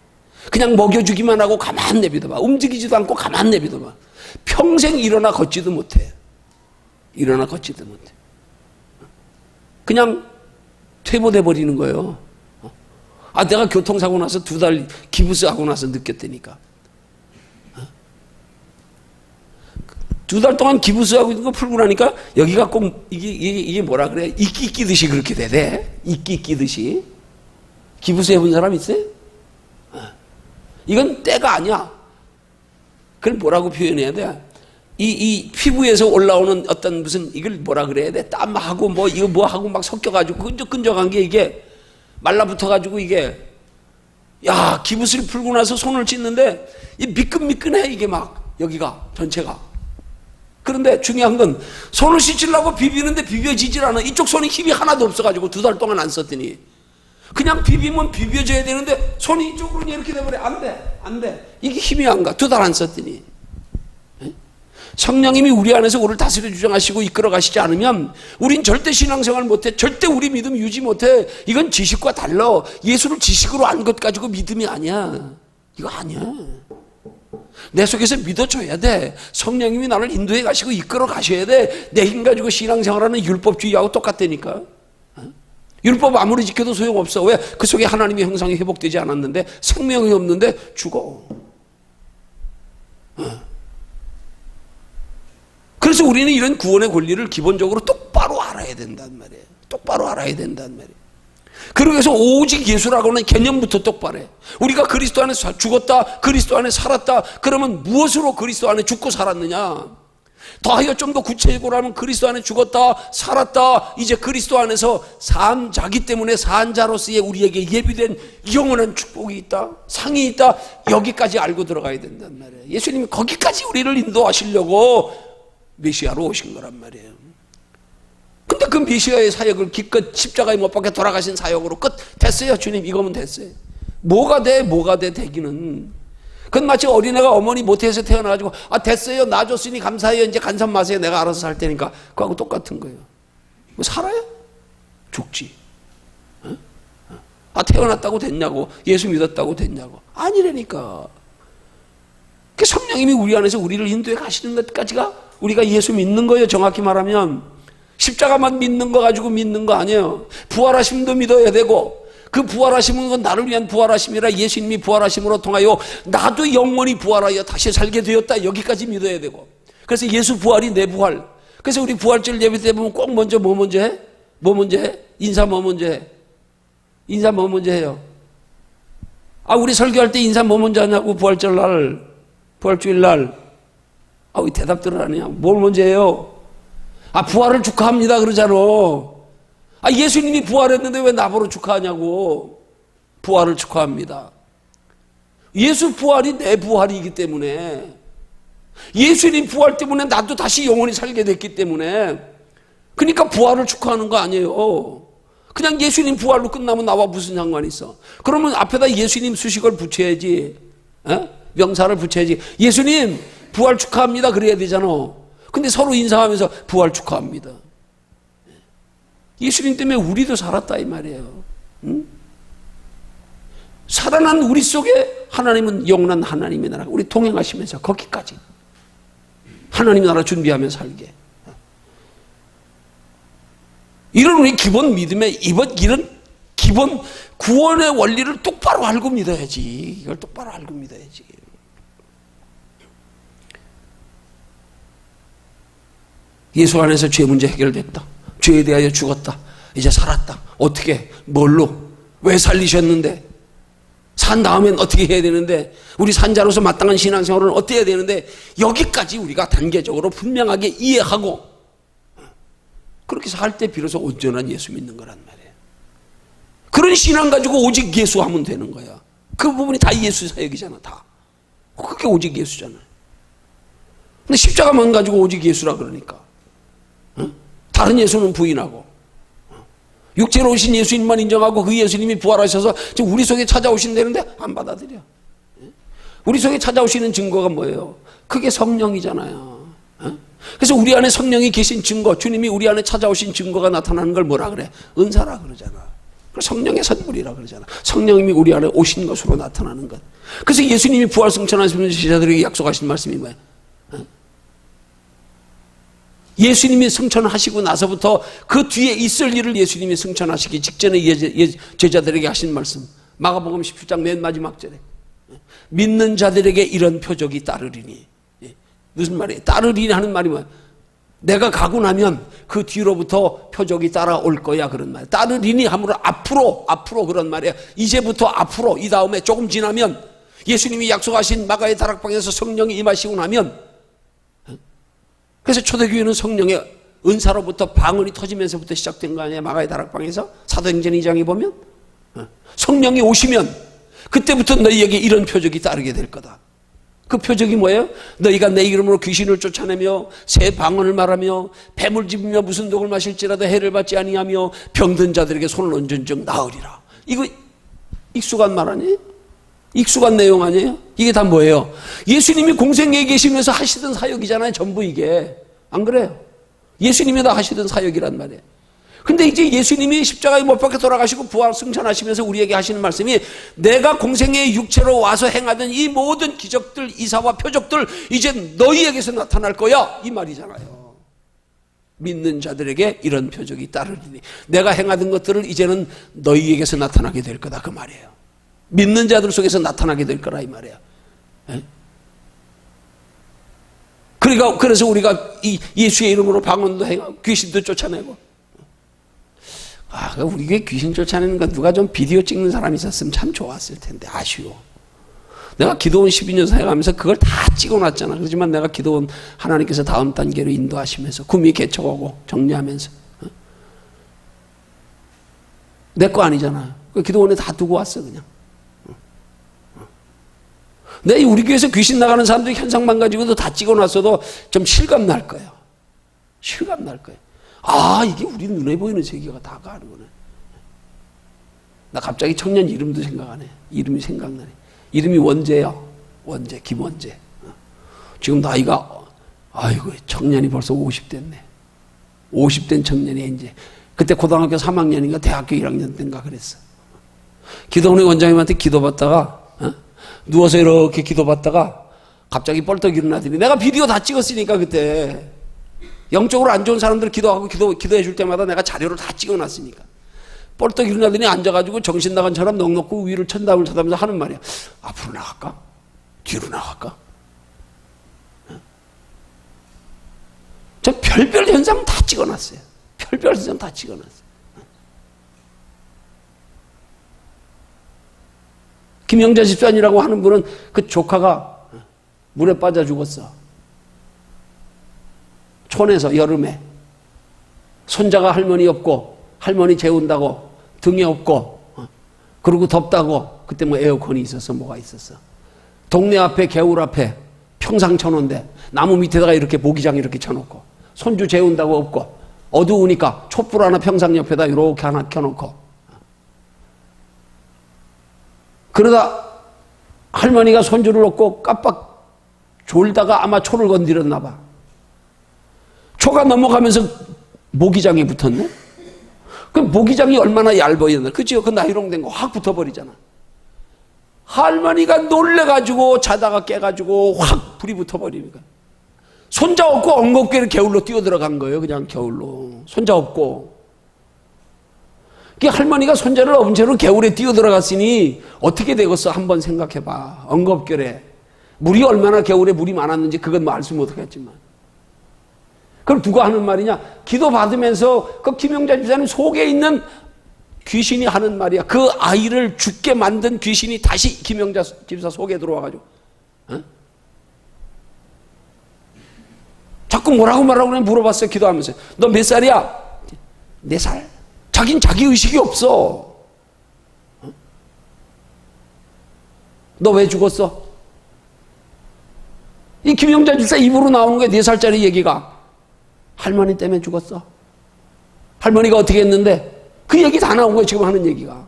그냥 먹여주기만 하고 가만 내비둬봐. 움직이지도 않고 가만 내비둬봐. 평생 일어나 걷지도 못해. 일어나 걷지도 못해. 그냥 퇴보돼 버리는 거예요. 내가 교통사고 나서 2달 기부스 하고 나서 느꼈다니까. 2달 동안 기부스하고 있는 거 풀고 나니까 여기가 꼭 이게 뭐라 그래? 이끼 끼듯이 그렇게 되대. 이끼 끼듯이. 기부스 해본 사람 있어요? 이건 때가 아니야. 그걸 뭐라고 표현해야 돼? 이 피부에서 올라오는 어떤 무슨 이걸 뭐라 그래야 돼? 땀하고 이거 뭐하고 막 섞여가지고 끈적끈적한 게 이게 말라붙어가지고 이게, 야, 기부스를 풀고 나서 손을 찢는데 이 미끈미끈해. 이게 막 여기가 전체가. 그런데 중요한 건 손을 씻으려고 비비는데 비벼지질 않아. 이쪽 손이 힘이 하나도 없어가지고 2달 동안 안 썼더니, 그냥 비비면 비벼져야 되는데 손이 이쪽으로 이렇게 돼버려. 안 돼. 안 돼. 이게 힘이 안 가. 2달 안 썼더니. 성령님이 우리 안에서 우리를 다스려 주장하시고 이끌어 가시지 않으면 우린 절대 신앙생활 못해. 절대 우리 믿음 유지 못해. 이건 지식과 달라. 예수를 지식으로 안 것 가지고 믿음이 아니야. 이거 아니야. 내 속에서 믿어줘야 돼. 성령님이 나를 인도해 가시고 이끌어 가셔야 돼. 내 힘 가지고 신앙생활하는 율법주의하고 똑같다니까. 율법 아무리 지켜도 소용없어. 왜? 그 속에 하나님의 형상이 회복되지 않았는데, 생명이 없는데 죽어. 그래서 우리는 이런 구원의 권리를 기본적으로 똑바로 알아야 된단 말이에요. 똑바로 알아야 된단 말이에요. 그러기 위해서 오직 예수라고 하는 개념부터 똑바로 해. 우리가 그리스도 안에 죽었다, 그리스도 안에 살았다. 그러면 무엇으로 그리스도 안에 죽고 살았느냐? 더하여 좀 더 구체적으로 하면 그리스도 안에 죽었다, 살았다. 이제 그리스도 안에서 산 자기 때문에 산 자로서의 우리에게 예비된 영원한 축복이 있다, 상이 있다. 여기까지 알고 들어가야 된단 말이에요. 예수님이 거기까지 우리를 인도하시려고 메시아로 오신 거란 말이에요. 근데 그 메시아의 사역을 기껏 십자가에 못 박혀 돌아가신 사역으로 끝 됐어요. 주님, 이거면 됐어요. 뭐가 돼 되기는. 그건 마치 어린애가 어머니 모태에서 태어나가지고 됐어요, 놔줬으니 감사해요, 이제 간섭 마세요, 내가 알아서 살 테니까. 그거하고 똑같은 거예요. 뭐 살아요? 죽지. 태어났다고 됐냐고, 예수 믿었다고 됐냐고. 아니라니까. 그 성령님이 우리 안에서 우리를 인도해 가시는 것까지가 우리가 예수 믿는 거예요. 정확히 말하면 십자가만 믿는 거 가지고 믿는 거 아니에요. 부활하심도 믿어야 되고, 그 부활하심은 건 나를 위한 부활하심이라 예수님이 부활하심으로 통하여 나도 영원히 부활하여 다시 살게 되었다. 여기까지 믿어야 되고. 그래서 예수 부활이 내 부활. 그래서 우리 부활절 예배 때 보면 꼭 먼저 뭐 먼저 해? 뭐 먼저 해? 인사 뭐 먼저 해? 인사 뭐 먼저 해요? 우리 설교할 때 인사 뭐 먼저 하냐고. 부활절 날, 부활주일 날. 왜 대답들을 안 해요? 뭘 먼저 해요? 부활을 축하합니다 그러잖아. 예수님이 부활했는데 왜 나보러 축하하냐고. 부활을 축하합니다. 예수 부활이 내 부활이기 때문에, 예수님 부활 때문에 나도 다시 영원히 살게 됐기 때문에, 그러니까 부활을 축하하는 거 아니에요. 그냥 예수님 부활로 끝나면 나와 무슨 상관이 있어. 그러면 앞에다 예수님 수식을 붙여야지, 명사를 붙여야지. 예수님 부활 축하합니다 그래야 되잖아. 근데 서로 인사하면서 부활 축하합니다. 예수님 때문에 우리도 살았다 이 말이에요. 응? 살아난 우리 속에 하나님은 영원한 하나님의 나라, 우리 동행하시면서 거기까지 하나님의 나라 준비하며 살게. 이런 우리 기본 믿음의 이런 기본 구원의 원리를 똑바로 알고 믿어야지. 이걸 똑바로 알고 믿어야지. 예수 안에서 죄 문제 해결됐다. 죄에 대하여 죽었다. 이제 살았다. 어떻게? 뭘로? 왜 살리셨는데? 산 다음엔 어떻게 해야 되는데? 우리 산자로서 마땅한 신앙생활은 어떻게 해야 되는데? 여기까지 우리가 단계적으로 분명하게 이해하고 그렇게 살 때 비로소 온전한 예수 믿는 거란 말이에요. 그런 신앙 가지고 오직 예수 하면 되는 거야. 그 부분이 다 예수 사역이잖아. 다. 그게 오직 예수잖아요. 근데 십자가만 가지고 오직 예수라 그러니까 다른 예수는 부인하고, 육체로 오신 예수님만 인정하고 그 예수님이 부활하셔서 지금 우리 속에 찾아오신다는데 안 받아들여. 우리 속에 찾아오시는 증거가 뭐예요? 그게 성령이잖아요. 그래서 우리 안에 성령이 계신 증거, 주님이 우리 안에 찾아오신 증거가 나타나는 걸 뭐라 그래? 은사라 그러잖아. 성령의 선물이라 그러잖아. 성령님이 우리 안에 오신 것으로 나타나는 것. 그래서 예수님이 부활 승천하시면서 제자들에게 약속하신 말씀이 뭐예요? 예수님이 승천하시고 나서부터 그 뒤에 있을 일을 예수님이 승천하시기 직전에 제자들에게 하신 말씀, 마가복음 17장 맨 마지막 절에 믿는 자들에게 이런 표적이 따르리니. 무슨 말이에요? 따르리니 하는 말이 뭐야? 내가 가고 나면 그 뒤로부터 표적이 따라올 거야 그런 말이에요. 따르리니 하므로 앞으로 그런 말이에요. 이제부터 앞으로, 이 다음에 조금 지나면 예수님이 약속하신 마가의 다락방에서 성령이 임하시고 나면, 그래서 초대교회는 성령의 은사로부터 방언이 터지면서부터 시작된 거 아니에요? 마가의 다락방에서 사도행전 2장에 보면 성령이 오시면 그때부터 너희에게 이런 표적이 따르게 될 거다. 그 표적이 뭐예요? 너희가 내 이름으로 귀신을 쫓아내며 새 방언을 말하며 뱀을 집으며 무슨 독을 마실지라도 해를 받지 아니하며 병든 자들에게 손을 얹은 즉 나으리라. 이거 익숙한 말 아니에요? 익숙한 내용 아니에요? 이게 다 뭐예요? 예수님이 공생애에 계시면서 하시던 사역이잖아요. 전부 이게. 안 그래요? 예수님이 다 하시던 사역이란 말이에요. 근데 이제 예수님이 십자가에 못 박혀 돌아가시고 부활 승천하시면서 우리에게 하시는 말씀이, 내가 공생애의 육체로 와서 행하던 이 모든 기적들, 이사와 표적들 이제 너희에게서 나타날 거야 이 말이잖아요. 믿는 자들에게 이런 표적이 따르리니, 내가 행하던 것들을 이제는 너희에게서 나타나게 될 거다 그 말이에요. 믿는 자들 속에서 나타나게 될 거라 이 말이에요. 그러니까 그래서 우리가 이 예수의 이름으로 방언도 행하고 귀신도 쫓아내고. 우리 교회 귀신 쫓아내는 거 누가 좀 비디오 찍는 사람이 있었으면 참 좋았을 텐데 아쉬워. 내가 기도원 12년 사역하면서 그걸 다 찍어놨잖아. 그렇지만 내가 기도원 하나님께서 다음 단계로 인도하시면서 구미 개척하고 정리하면서 내 거 아니잖아. 그 기도원에 다 두고 왔어 그냥. 내 우리 교회에서 귀신 나가는 사람들이 현상만 가지고도 다 찍어놨어도 좀 실감 날 거예요. 실감 날 거예요. 이게 우리 눈에 보이는 세계가 다 가는구나. 나 갑자기 청년 이름도 생각하네. 이름이 생각나네. 이름이 원재야. 원재, 김원재. 지금 나이가, 청년이 벌써 50 됐네. 50 된 청년이 이제. 그때 고등학교 3학년인가 대학교 1학년 때인가 그랬어. 기도원의 원장님한테 기도받다가, 누워서 이렇게 기도받다가 갑자기 뻘떡 일어나더니, 내가 비디오 다 찍었으니까 그때 영적으로 안 좋은 사람들 기도하고 기도해 줄 때마다 내가 자료를 다 찍어놨으니까 뻘떡 일어나더니 앉아가지고 정신 나간 사람 넋 놓고 위를 천담을 쳐다보면서 하는 말이야. 앞으로 나갈까? 뒤로 나갈까? 저 별별 현상 다 찍어놨어요. 별별 현상 다 찍어놨어요. 김영자 집사님이라고 하는 분은 그 조카가 물에 빠져 죽었어. 촌에서 여름에 손자가 할머니 없고 할머니 재운다고 등에 업고 그리고 덥다고 그때 뭐 에어컨이 있었어 뭐가 있었어. 동네 앞에 개울 앞에 평상 쳐놓은데 나무 밑에다가 이렇게 모기장 이렇게 쳐놓고 손주 재운다고 없고 어두우니까 촛불 하나 평상 옆에다 이렇게 하나 켜놓고 그러다 할머니가 손주를 업고 깜빡 졸다가 아마 초를 건드렸나 봐. 초가 넘어가면서 모기장이 붙었네. 그 모기장이 얼마나 얇아였나. 그치요? 그 나이롱된 거 확 붙어버리잖아. 할머니가 놀래가지고 자다가 깨가지고 확 불이 붙어버리니까 손자 없고 엉겁게 개울로 뛰어들어간 거예요. 그냥 겨울로 손자 없고. 그 할머니가 손자를 업은 채로 개울에 뛰어들어갔으니 어떻게 되겠어 한번 생각해봐. 엉겁결에 물이 얼마나 개울에 물이 많았는지 그건 뭐 알 수 못하겠지만 그럼 누가 하는 말이냐. 기도받으면서 그 김영자 집사님 속에 있는 귀신이 하는 말이야. 그 아이를 죽게 만든 귀신이 다시 김영자 집사 속에 들어와가지고 자꾸 뭐라고 말하고 물어봤어요. 기도하면서 너 몇 살이야? 4살. 자긴 자기 의식이 없어. 너 왜 죽었어? 이 김영자 집사 입으로 나오는 게 4살짜리 얘기가 할머니 때문에 죽었어. 할머니가 어떻게 했는데 그 얘기 다 나온 거예요. 지금 하는 얘기가.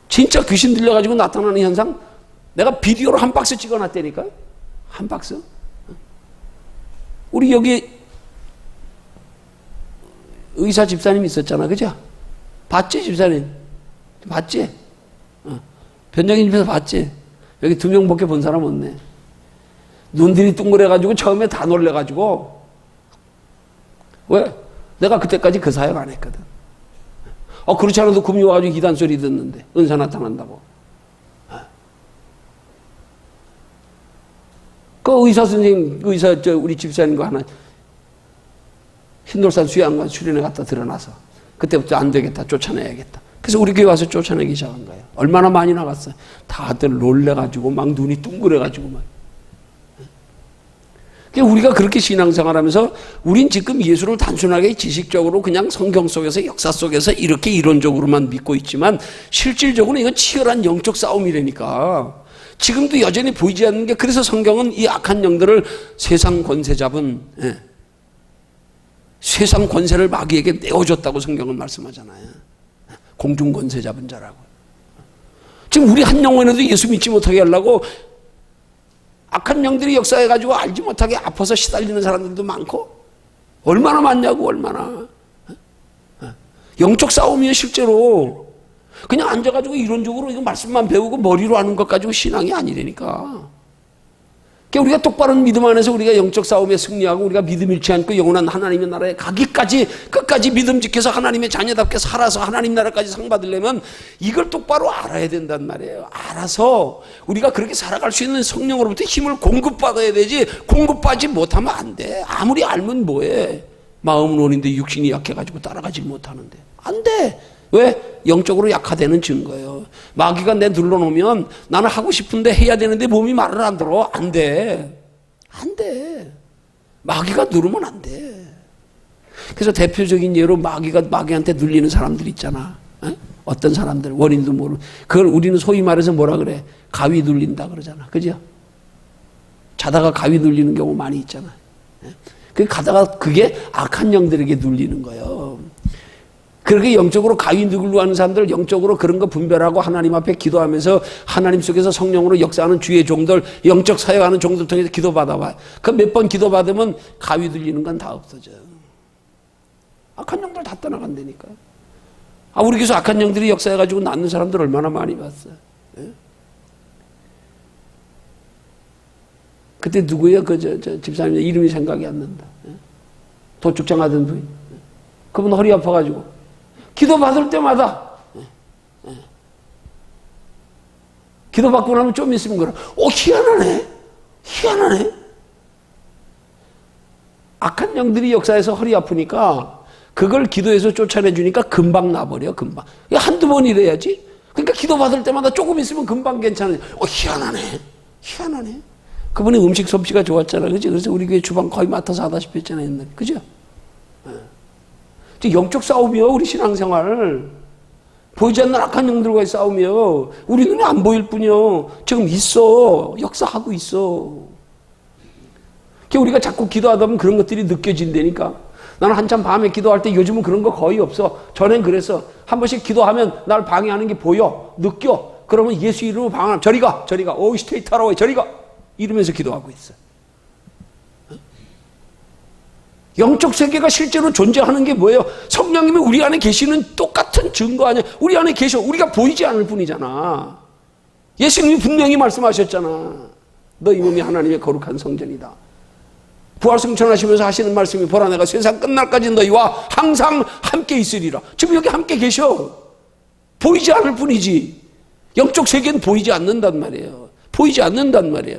진짜 귀신 들려가지고 나타나는 현상 내가 비디오로 한 박스 찍어놨다니까요. 한 박스. 우리 여기 의사 집사님 있었잖아. 그죠? 봤지 집사님? 봤지? 변장인 집에서 봤지? 여기 2명밖에 본 사람 없네. 눈들이 둥그래가지고 처음에 다 놀래가지고 왜? 내가 그때까지 그 사역 안 했거든. 그렇지 않아도 금이 와가지고 이단 소리 듣는데 은사 나타난다고. 그 의사 선생님, 우리 집사님과 하나 흰돌산 수양관 수련회 갖다 드러나서 그때부터 안 되겠다 쫓아내야겠다. 그래서 우리 교회 와서 쫓아내기 시작한 거예요. 얼마나 많이 나갔어요. 다들 놀래가지고 막 눈이 둥그래가지고 막. 우리가 그렇게 신앙생활하면서 우린 지금 예수를 단순하게 지식적으로 그냥 성경 속에서 역사 속에서 이렇게 이론적으로만 믿고 있지만 실질적으로 이건 치열한 영적 싸움이라니까. 지금도 여전히 보이지 않는 게 그래서 성경은 이 악한 영들을 세상 권세 잡은 세상 권세를 마귀에게 내어줬다고 성경은 말씀하잖아요. 공중 권세 잡은 자라고. 지금 우리 한 영혼에도 예수 믿지 못하게 하려고 악한 영들이 역사해가지고 알지 못하게 아파서 시달리는 사람들도 많고 얼마나 많냐고 얼마나. 영적 싸움이에요 실제로. 그냥 앉아가지고 이론적으로 이거 말씀만 배우고 머리로 하는 것 가지고 신앙이 아니라니까. 그러니까 우리가 똑바른 믿음 안에서 우리가 영적 싸움에 승리하고 우리가 믿음 잃지 않고 영원한 하나님의 나라에 가기까지 끝까지 믿음 지켜서 하나님의 자녀답게 살아서 하나님 나라까지 상 받으려면 이걸 똑바로 알아야 된단 말이에요. 알아서 우리가 그렇게 살아갈 수 있는 성령으로부터 힘을 공급받아야 되지 공급받지 못하면 안 돼. 아무리 알면 뭐해. 마음은 원인데 육신이 약해가지고 따라가지 못하는데 안 돼. 왜? 영적으로 약화되는 증거예요. 마귀가 내 눌러놓으면 나는 하고 싶은데 해야 되는데 몸이 말을 안 들어. 안 돼. 안 돼. 마귀가 누르면 안 돼. 그래서 대표적인 예로 마귀한테 눌리는 사람들 있잖아. 어떤 사람들 원인도 모르고 그걸 우리는 소위 말해서 뭐라 그래? 가위 눌린다 그러잖아. 그죠? 자다가 가위 눌리는 경우 많이 있잖아. 가다가 그게 악한 영들에게 눌리는 거예요. 그렇게 영적으로 가위 누르려 하는 사람들 영적으로 그런 거 분별하고 하나님 앞에 기도하면서 하나님 속에서 성령으로 역사하는 주의 종들 영적 사역하는 종들 통해서 기도받아봐. 그 몇 번 기도받으면 가위 들리는 건 다 없어져. 악한 영들 다 떠나간다니까. 우리 교회에서 악한 영들이 역사해가지고 낫는 사람들 얼마나 많이 봤어요. 그때 누구예요? 집사님 이름이 생각이 안 난다. 도축장 하던 분. 그분 허리 아파가지고 기도 받을 때마다 기도 받고 나면 좀 있으면 그래. 희한하네. 희한하네. 악한 영들이 역사에서 허리 아프니까 그걸 기도해서 쫓아내 주니까 금방 나버려. 금방. 한두 번 이래야지. 그러니까 기도 받을 때마다 조금 있으면 금방 괜찮아요. 희한하네. 희한하네. 그분이 음식 솜씨가 좋았잖아. 그죠? 그래서 우리 교회 주방 거의 맡아서 하다시피 했잖아요. 옛날에. 그죠? 영적 싸움이요, 우리 신앙생활. 보이지 않는 악한 영들과의 싸움이요. 우리 눈에 안 보일 뿐이요. 지금 있어. 역사하고 있어. 우리가 자꾸 기도하다 보면 그런 것들이 느껴진다니까. 나는 한참 밤에 기도할 때 요즘은 그런 거 거의 없어. 전엔 그랬어. 한 번씩 기도하면 날 방해하는 게 보여. 느껴. 그러면 예수 이름으로 방해하면 저리 가. 저리 가. 오이 스테이트 하러 와. 저리 가. 이러면서 기도하고 있어. 영적 세계가 실제로 존재하는 게 뭐예요? 성령님이 우리 안에 계시는 똑같은 증거 아니야. 우리 안에 계셔. 우리가 보이지 않을 뿐이잖아. 예수님이 분명히 말씀하셨잖아. 너희 몸이 하나님의 거룩한 성전이다. 부활승천하시면서 하시는 말씀이 보라 내가 세상 끝날까지 너희와 항상 함께 있으리라. 지금 여기 함께 계셔. 보이지 않을 뿐이지. 영적 세계는 보이지 않는단 말이에요. 보이지 않는단 말이에요.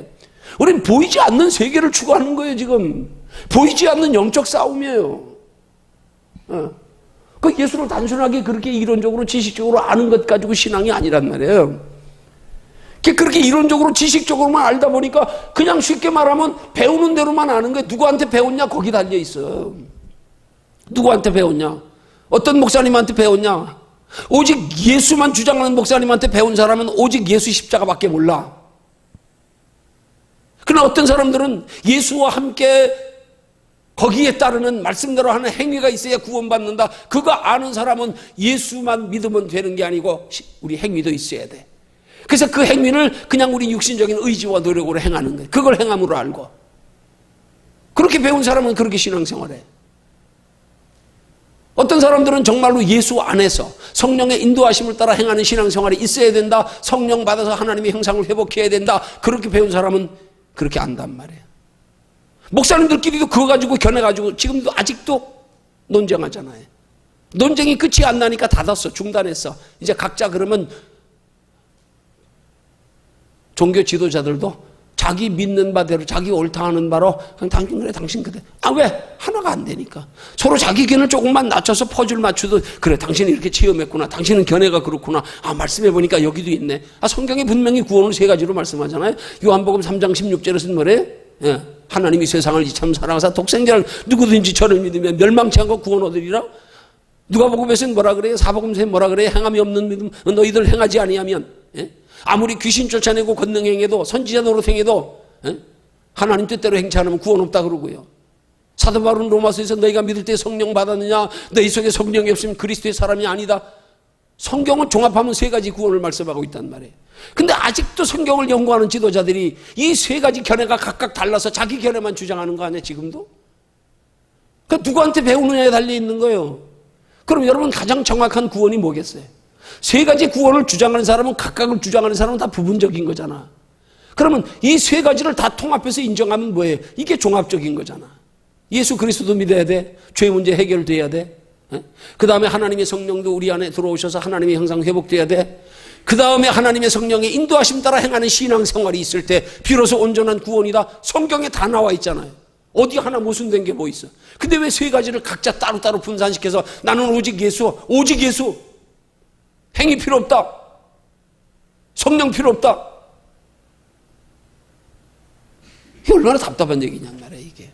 우리는 보이지 않는 세계를 추구하는 거예요 지금. 보이지 않는 영적 싸움이에요. 그 예수를 단순하게 그렇게 이론적으로 지식적으로 아는 것 가지고 신앙이 아니란 말이에요. 그렇게 이론적으로 지식적으로만 알다 보니까 그냥 쉽게 말하면 배우는 대로만 아는 거예요. 누구한테 배웠냐 거기 달려있어. 누구한테 배웠냐, 어떤 목사님한테 배웠냐. 오직 예수만 주장하는 목사님한테 배운 사람은 오직 예수 십자가밖에 몰라. 그러나 어떤 사람들은 예수와 함께 거기에 따르는 말씀대로 하는 행위가 있어야 구원받는다. 그거 아는 사람은 예수만 믿으면 되는 게 아니고 우리 행위도 있어야 돼. 그래서 그 행위를 그냥 우리 육신적인 의지와 노력으로 행하는 거예요. 그걸 행함으로 알고. 그렇게 배운 사람은 그렇게 신앙생활해. 어떤 사람들은 정말로 예수 안에서 성령의 인도하심을 따라 행하는 신앙생활이 있어야 된다. 성령 받아서 하나님의 형상을 회복해야 된다. 그렇게 배운 사람은 그렇게 안단 말이에요. 목사님들끼리도 그거 가지고 겨내가지고 지금도 아직도 논쟁하잖아요. 논쟁이 끝이 안 나니까 닫았어. 중단했어. 이제 각자 그러면 종교 지도자들도 자기 믿는 바대로 자기 옳다 하는 바로 그냥 당신 그래 당신 그래. 아 왜? 하나가 안 되니까. 서로 자기 견을 조금만 낮춰서 퍼즐 맞추도 그래 당신이 이렇게 체험했구나. 당신은 견해가 그렇구나. 아 말씀해 보니까 여기도 있네. 아 성경이 분명히 구원을 세 가지로 말씀하잖아요. 요한복음 3장 16절에서는 뭐래요? 예. 하나님이 세상을 이처럼 사랑하사 독생자를 누구든지 저를 믿으면 멸망치 않고 구원 얻으리라. 누가복음에서는 뭐라 그래요? 사복음서에 뭐라 그래요? 행함이 없는 믿음 너희들 행하지 아니하면, 예? 아무리 귀신 쫓아내고 권능 행해도 선지자 노릇 행해도, 예? 하나님 뜻대로 행치 않으면 구원 없다 그러고요. 사도 바울은 로마서에서 너희가 믿을 때 성령 받았느냐, 너희 속에 성령이 없으면 그리스도의 사람이 아니다. 성경은 종합하면 세 가지 구원을 말씀하고 있단 말이에요. 근데 아직도 성경을 연구하는 지도자들이 이 세 가지 견해가 각각 달라서 자기 견해만 주장하는 거 아니에요 지금도? 그러니까 누구한테 배우느냐에 달려 있는 거예요. 그럼 여러분 가장 정확한 구원이 뭐겠어요? 세 가지 구원을 주장하는 사람은 각각을 주장하는 사람은 다 부분적인 거잖아. 그러면 이 세 가지를 다 통합해서 인정하면 뭐예요? 이게 종합적인 거잖아. 예수 그리스도도 믿어야 돼. 죄 문제 해결돼야 돼. 그 다음에 하나님의 성령도 우리 안에 들어오셔서 하나님의 형상 회복돼야 돼. 그 다음에 하나님의 성령의 인도하심 따라 행하는 신앙생활이 있을 때 비로소 온전한 구원이다. 성경에 다 나와 있잖아요. 어디 하나 모순된 게 뭐 있어. 근데 왜 세 가지를 각자 따로따로 분산시켜서 나는 오직 예수, 오직 예수, 행위 필요 없다, 성령 필요 없다. 이게 얼마나 답답한 얘기냐 말이야 이게.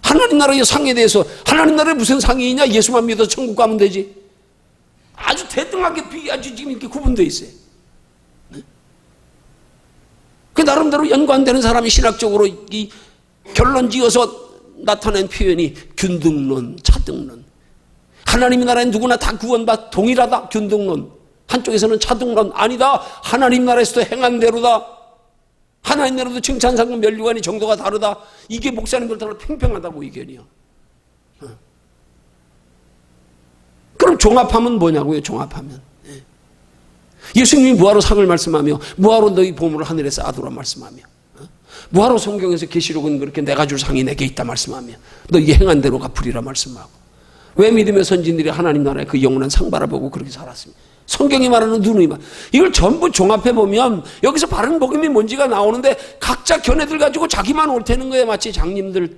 하나님 나라의 상에 대해서 하나님 나라에 무슨 상이 있냐? 예수만 믿어서 천국 가면 되지. 아주 대등하게 아주 지금 이렇게 구분되어 있어요. 그 나름대로 연관되는 사람이 신학적으로 이 결론 지어서 나타낸 표현이 균등론, 차등론. 하나님 나라에 누구나 다 구원받 동일하다. 균등론. 한쪽에서는 차등론. 아니다. 하나님 나라에서도 행한 대로다. 하나님 나라도 칭찬상금 면류관이 정도가 다르다. 이게 목사님들한테 팽팽하다고 의견이요. 그럼 종합하면 뭐냐고요? 종합하면 예수님이 뭐하러 상을 말씀하며 뭐하러 너희 보물을 하늘에 쌓아두라 말씀하며 뭐하러 성경에서 계시록은 그렇게 내가 줄 상이 내게 있다 말씀하며 너희 행한 대로 갚으리라 말씀하고 왜 믿음의 선진들이 하나님 나라의 그 영원한 상 바라보고 그렇게 살았습니까? 성경이 말하는 누누이 말 이걸 전부 종합해보면 여기서 바른 복음이 뭔지가 나오는데 각자 견해들 가지고 자기만 옳다는 거예요. 마치 장님들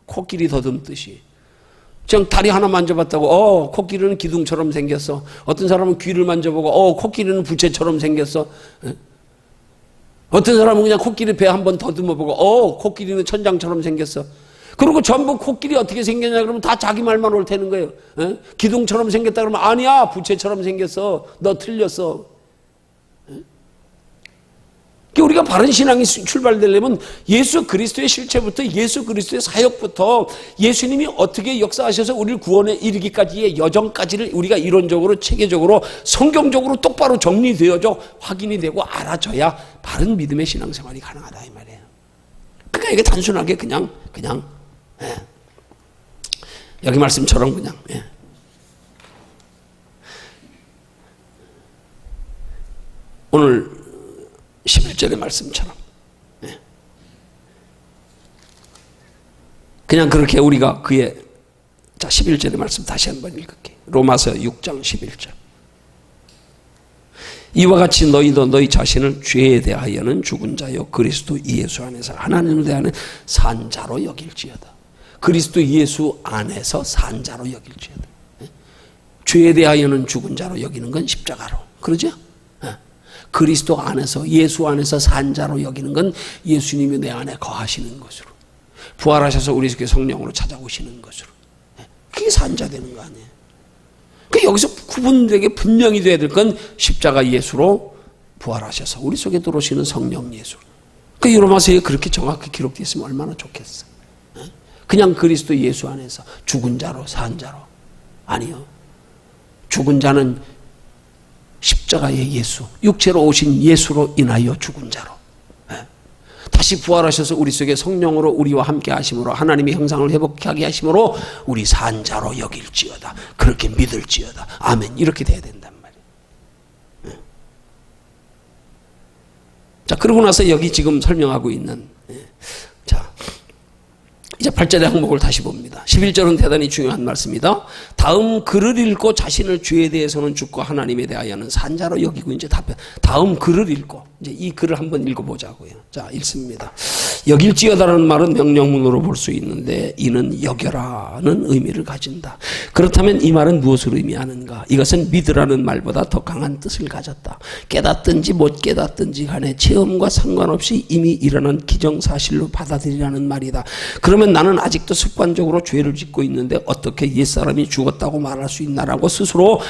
코끼리 더듬듯이 그냥 다리 하나 만져봤다고 코끼리는 기둥처럼 생겼어. 어떤 사람은 귀를 만져보고 코끼리는 부채처럼 생겼어. 어떤 사람은 그냥 코끼리 배 한번 더듬어 보고 코끼리는 천장처럼 생겼어. 그리고 전부 코끼리 어떻게 생겼냐 그러면 다 자기 말만 옳다는 거예요. 기둥처럼 생겼다 그러면 아니야, 부채처럼 생겼어. 너 틀렸어. 우리가 바른 신앙이 출발되려면 예수 그리스도의 실체부터, 예수 그리스도의 사역부터, 예수님이 어떻게 역사하셔서 우리를 구원에 이르기까지의 여정까지를 우리가 이론적으로, 체계적으로, 성경적으로 똑바로 정리되어져 확인이 되고 알아져야 바른 믿음의 신앙생활이 가능하다 이 말이에요. 그러니까 이게 단순하게 그냥 여기 말씀처럼 그냥 오늘 11절의 말씀처럼 그냥 그렇게 우리가 그의 11절의 말씀 다시 한번 읽을게요. 로마서 6장 11절. 이와 같이 너희도 너희 자신을 죄에 대하여는 죽은 자요 그리스도 예수 안에서 하나님을 대하는 산 자로 여길지어다. 그리스도 예수 안에서 산 자로 여길지어다. 죄에 대하여는 죽은 자로 여기는 건 십자가로, 그러죠? 그리스도 안에서, 예수 안에서 산 자로 여기는 건 예수님이 내 안에 거하시는 것으로, 부활하셔서 우리 속에 성령으로 찾아오시는 것으로, 그게 산 자 되는 거 아니에요. 그 여기서 구분되게 분명히 돼야 될 건 십자가 예수로 부활하셔서 우리 속에 들어오시는 성령 예수. 그 로마서에 그렇게 정확히 기록되어 있으면 얼마나 좋겠어. 그냥 그리스도 예수 안에서 죽은 자로 산 자로. 아니요. 죽은 자는 십자가의 예수, 육체로 오신 예수로 인하여 죽은 자로, 다시 부활하셔서 우리 속에 성령으로 우리와 함께 하심으로 하나님의 형상을 회복하게 하심으로 우리 산 자로 여길지어다. 그렇게 믿을지어다. 아멘. 이렇게 돼야 된단 말이에요. 자, 그러고 나서 여기 지금 설명하고 있는, 자, 이제 8절의 항목을 다시 봅니다. 11절은 대단히 중요한 말씀이다. 다음 글을 읽고 자신을 죄에 대해서는 죽고 하나님에 대하여는 산자로 여기고, 이제 다음 글을 읽고, 이제 이 글을 한번 읽어보자고요. 자, 읽습니다. 여길지어다라는 말은 명령문으로 볼 수 있는데 이는 여겨라는 의미를 가진다. 그렇다면 이 말은 무엇을 의미하는가? 이것은 믿으라는 말보다 더 강한 뜻을 가졌다. 깨닫든지 못 깨닫든지 간에 체험과 상관없이 이미 일어난 기정사실로 받아들이라는 말이다. 그러면 나는 아직도 습관적으로 죄를 짓고 있는데 어떻게 옛사람이 죽었다고 말할 수 있나라고 스스로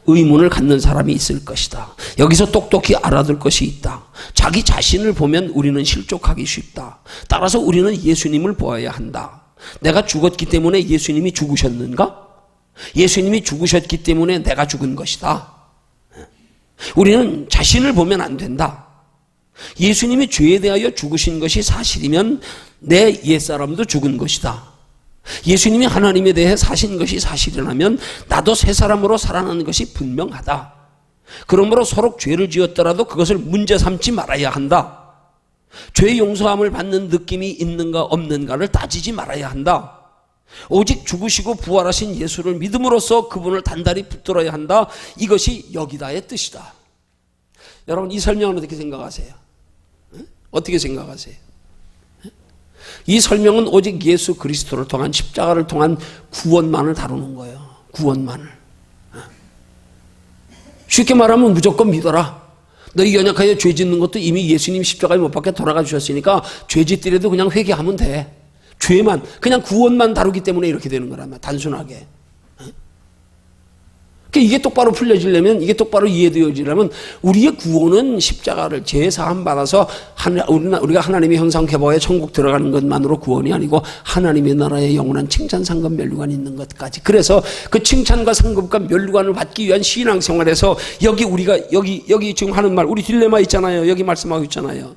의문을 갖는 사람이 있을 것이다. 여기서 똑똑히 알아둘 것이 있다. 자기 자신을 보면 우리는 실족하기 쉽다. 따라서 우리는 예수님을 보아야 한다. 내가 죽었기 때문에 예수님이 죽으셨는가? 예수님이 죽으셨기 때문에 내가 죽은 것이다. 우리는 자신을 보면 안 된다. 예수님이 죄에 대하여 죽으신 것이 사실이면 내 옛사람도 죽은 것이다. 예수님이 하나님에 대해 사신 것이 사실이라면 나도 새 사람으로 살아나는 것이 분명하다. 그러므로 서로 죄를 지었더라도 그것을 문제 삼지 말아야 한다. 죄 용서함을 받는 느낌이 있는가 없는가를 따지지 말아야 한다. 오직 죽으시고 부활하신 예수를 믿음으로써 그분을 단단히 붙들어야 한다. 이것이 여기다의 뜻이다. 여러분, 이 설명은 어떻게 생각하세요? 어떻게 생각하세요? 이 설명은 오직 예수 그리스도를 통한, 십자가를 통한 구원만을 다루는 거예요. 구원만을. 쉽게 말하면 무조건 믿어라. 너희 연약하여 죄 짓는 것도 이미 예수님 십자가에 못 박혀 돌아가 주셨으니까 죄 짓더라도 그냥 회개하면 돼. 죄만, 그냥 구원만 다루기 때문에 이렇게 되는 거란 단순하게. 이게 똑바로 풀려지려면, 이게 똑바로 이해되어지려면 우리의 구원은 십자가를 제사함 받아서 우리가 하나님의 형상 회복에 천국 들어가는 것만으로 구원이 아니고 하나님의 나라의 영원한 칭찬 상급 면류관이 있는 것까지. 그래서 그 칭찬과 상급과 면류관을 받기 위한 신앙생활에서 여기 지금 하는 말, 우리 딜레마 있잖아요. 여기 말씀하고 있잖아요.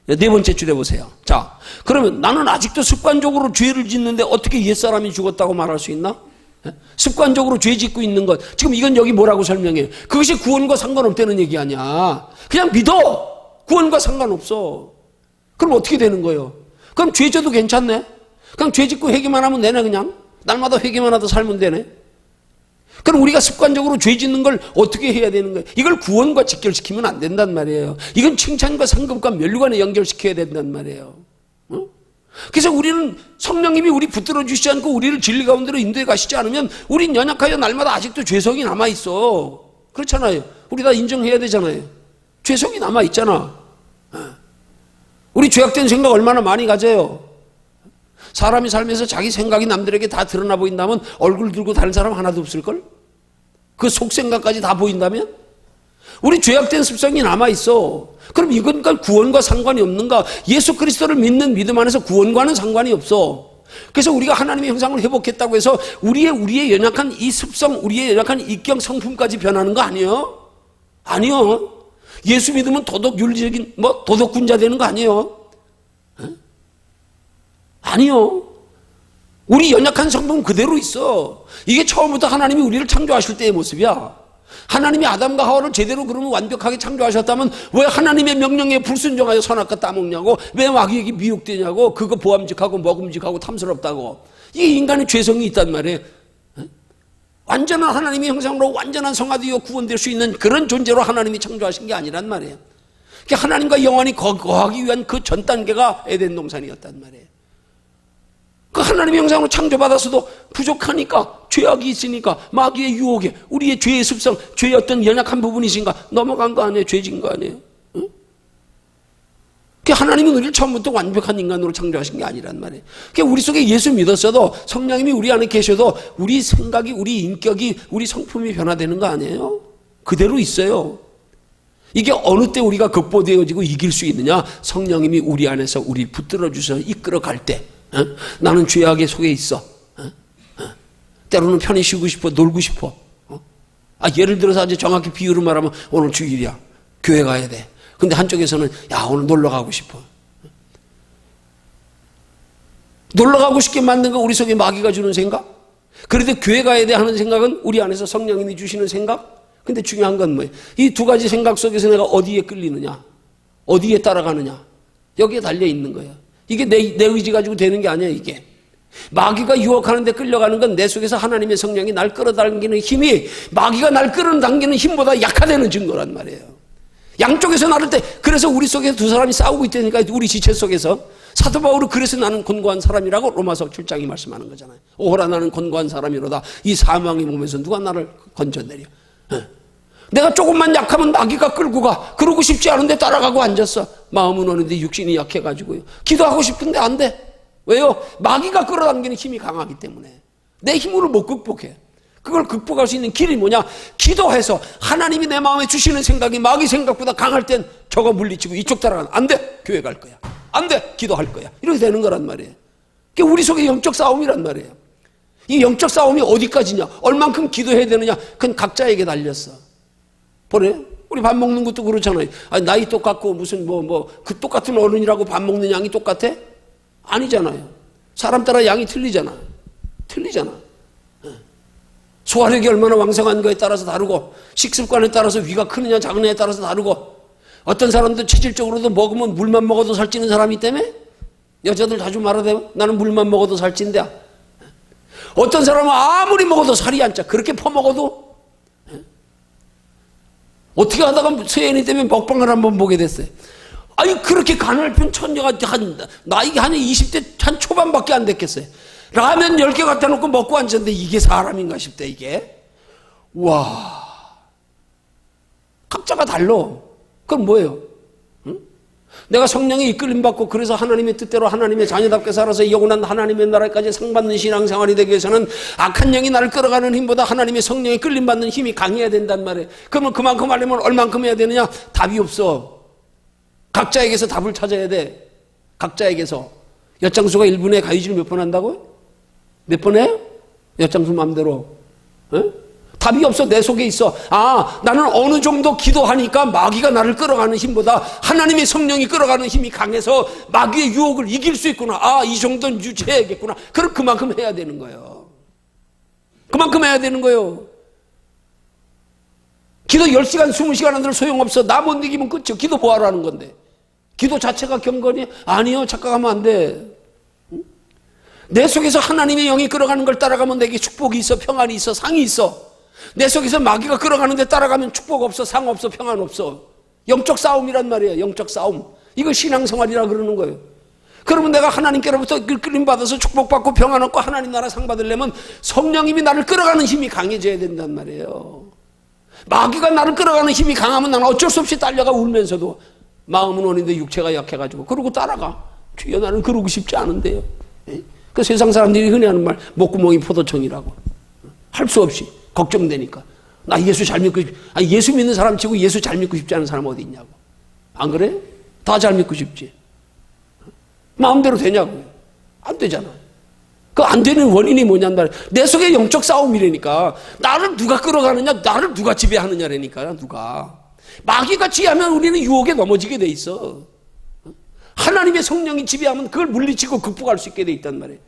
네 번째 줄에 보세요. 자, 그러면 나는 아직도 습관적으로 죄를 짓는데 어떻게 옛사람이 죽었다고 말할 수 있나? 습관적으로 죄 짓고 있는 것, 지금 이건 여기 뭐라고 설명해? 그것이 구원과 상관없다는 얘기 아니야. 그냥 믿어. 구원과 상관없어. 그럼 어떻게 되는 거예요? 그럼 죄 져도 괜찮네? 그냥 죄 짓고 회개만 하면 되네. 그냥 날마다 회개만 하다 살면 되네. 그럼 우리가 습관적으로 죄 짓는 걸 어떻게 해야 되는 거예요? 이걸 구원과 직결시키면 안 된단 말이에요. 이건 칭찬과 상급과 면류관에 연결시켜야 된단 말이에요. 그래서 우리는 성령님이 우리 붙들어 주시지 않고 우리를 진리 가운데로 인도해 가시지 않으면 우린 연약하여 날마다 아직도 죄성이 남아있어. 그렇잖아요. 우리 다 인정해야 되잖아요. 죄성이 남아있잖아. 우리 죄악된 생각 얼마나 많이 가져요. 사람이 살면서 자기 생각이 남들에게 다 드러나 보인다면 얼굴 들고 다른 사람 하나도 없을걸? 그 속생각까지 다 보인다면? 우리 죄악된 습성이 남아있어. 그럼 이건 구원과 상관이 없는가? 예수 그리스도를 믿는 믿음 안에서 구원과는 상관이 없어. 그래서 우리가 하나님의 형상을 회복했다고 해서 우리의 연약한 이 습성, 우리의 연약한 인격 성품까지 변하는 거 아니에요? 아니요. 예수 믿으면 도덕윤리적인 도덕군자 되는 거 아니에요? 아니요. 우리 연약한 성품 그대로 있어. 이게 처음부터 하나님이 우리를 창조하실 때의 모습이야. 하나님이 아담과 하와를 제대로 그러면 완벽하게 창조하셨다면 왜 하나님의 명령에 불순종하여 선악과 따먹냐고, 왜 마귀에게 미혹되냐고, 그거 보암직하고 먹음직하고 탐스럽다고. 이게 인간의 죄성이 있단 말이에요. 완전한 하나님의 형상으로 완전한 성화되어 구원될 수 있는 그런 존재로 하나님이 창조하신 게 아니란 말이에요. 하나님과 영원히 거하기 위한 그 전 단계가 에덴 동산이었단 말이에요. 그 하나님의 형상으로 창조받았어도 부족하니까, 죄악이 있으니까, 마귀의 유혹에, 우리의 죄의 습성, 죄의 어떤 연약한 부분이 있으니까 넘어간 거 아니에요? 죄진 거 아니에요? 응? 하나님은 우리를 처음부터 완벽한 인간으로 창조하신 게 아니란 말이에요. 우리 속에 예수 믿었어도, 성령님이 우리 안에 계셔도 우리 생각이, 우리 인격이, 우리 성품이 변화되는 거 아니에요? 그대로 있어요. 이게 어느 때 우리가 극복되어지고 이길 수 있느냐? 성령님이 우리 안에서 우리 붙들어 주셔서 이끌어 갈 때, 나는 죄악의 속에 있어. 때로는 편히 쉬고 싶어, 놀고 싶어. 예를 들어서 아주 정확히 비유로 말하면 오늘 주일이야. 교회 가야 돼. 근데 한쪽에서는 오늘 놀러 가고 싶어. 놀러 가고 싶게 만든 건 우리 속에 마귀가 주는 생각? 그래도 교회 가야 돼 하는 생각은 우리 안에서 성령님이 주시는 생각? 근데 중요한 건 뭐예요? 이 두 가지 생각 속에서 내가 어디에 끌리느냐? 어디에 따라가느냐? 여기에 달려 있는 거예요. 이게 내 의지 가지고 되는 게 아니야, 이게. 마귀가 유혹하는 데 끌려가는 건 내 속에서 하나님의 성령이 날 끌어당기는 힘이 마귀가 날 끌어당기는 힘보다 약화되는 증거란 말이에요. 양쪽에서 나를 때, 그래서 우리 속에서 두 사람이 싸우고 있다니까, 우리 지체 속에서. 사도 바울은 그래서 나는 곤고한 사람이라고 로마서 7장이 말씀하는 거잖아요. 오호라 나는 곤고한 사람이로다. 이 사망의 몸에서 누가 나를 건져내려. 내가 조금만 약하면 마귀가 끌고 가. 그러고 싶지 않은데 따라가고 앉았어. 마음은 오는데 육신이 약해가지고요. 기도하고 싶은데 안 돼. 왜요? 마귀가 끌어당기는 힘이 강하기 때문에. 내 힘으로 못 극복해. 그걸 극복할 수 있는 길이 뭐냐? 기도해서 하나님이 내 마음에 주시는 생각이 마귀 생각보다 강할 땐 저거 물리치고 이쪽 따라가는. 안 돼. 교회 갈 거야. 안 돼. 기도할 거야. 이렇게 되는 거란 말이에요. 그게 우리 속에 영적 싸움이란 말이에요. 이 영적 싸움이 어디까지냐? 얼만큼 기도해야 되느냐? 그건 각자에게 달렸어. 보래? 우리 밥 먹는 것도 그렇잖아요. 나이 똑같고 무슨 그 똑같은 어른이라고 밥 먹는 양이 똑같아? 아니잖아요. 사람 따라 양이 틀리잖아. 소화력이 얼마나 왕성한 거에 따라서 다르고, 식습관에 따라서 위가 크느냐 작느냐에 따라서 다르고, 어떤 사람도 체질적으로도 먹으면 물만 먹어도 살찌는 사람이 있다며? 여자들 자주 말하대요. 나는 물만 먹어도 살찐다. 어떤 사람은 아무리 먹어도 살이 안 쪄. 그렇게 퍼먹어도. 어떻게 하다가 세연이 때문에 먹방을 한번 보게 됐어요. 그렇게 가늘픈 처녀가 나이가 한 20대 한 초반밖에 안 됐겠어요. 라면 10개 갖다 놓고 먹고 앉았는데 이게 사람인가 싶다, 이게. 와. 각자가 달라. 그건 뭐예요? 응? 내가 성령의 이끌림 받고 그래서 하나님의 뜻대로 하나님의 자녀답게 살아서 영원한 하나님의 나라까지 상받는 신앙생활이 되기 위해서는 악한 영이 나를 끌어가는 힘보다 하나님의 성령의 끌림 받는 힘이 강해야 된단 말이에요. 그러면 그만큼 하려면 얼만큼 해야 되느냐? 답이 없어. 각자에게서 답을 찾아야 돼. 각자에게서. 엿장수가 1분에 가위질 몇 번 한다고요? 몇 번 해요? 엿장수 마음대로. 답이 없어. 내 속에 있어. 나는 어느 정도 기도하니까 마귀가 나를 끌어가는 힘보다 하나님의 성령이 끌어가는 힘이 강해서 마귀의 유혹을 이길 수 있구나. 이 정도는 유지해야겠구나. 그럼 그만큼 해야 되는 거예요. 그만큼 해야 되는 거예요. 기도 10시간, 20시간 한들 소용없어. 나 못 이기면 끝이요. 기도 뭐하러 하는 건데. 기도 자체가 경건이? 아니요. 착각하면 안 돼. 내 속에서 하나님의 영이 끌어가는 걸 따라가면 내게 축복이 있어, 평안이 있어, 상이 있어. 내 속에서 마귀가 끌어가는 데 따라가면 축복 없어, 상 없어, 평안 없어. 영적 싸움이란 말이에요. 영적 싸움. 이거 신앙생활이라 그러는 거예요. 그러면 내가 하나님께로부터 끌림 받아서 축복받고 평안 얻고 하나님 나라 상 받으려면 성령님이 나를 끌어가는 힘이 강해져야 된단 말이에요. 마귀가 나를 끌어가는 힘이 강하면 나는 어쩔 수 없이 딸려가 울면서도 마음은 원인데 육체가 약해가지고 그러고 따라가. 주여 나는 그러고 싶지 않은데요. 예? 그 세상 사람들이 흔히 하는 말 목구멍이 포도청이라고. 할 수 없이 걱정되니까. 나 예수 잘 믿고 아니 예수 믿는 사람 치고 예수 잘 믿고 싶지 않은 사람 어디 있냐고. 안 그래? 다 잘 믿고 싶지. 마음대로 되냐고요. 안 되잖아. 그 안 되는 원인이 뭐냔 말이야. 내 속에 영적 싸움이라니까. 나를 누가 끌어가느냐, 나를 누가 지배하느냐라니까. 누가. 마귀가 지배하면 우리는 유혹에 넘어지게 돼 있어. 하나님의 성령이 지배하면 그걸 물리치고 극복할 수 있게 돼 있단 말이에요.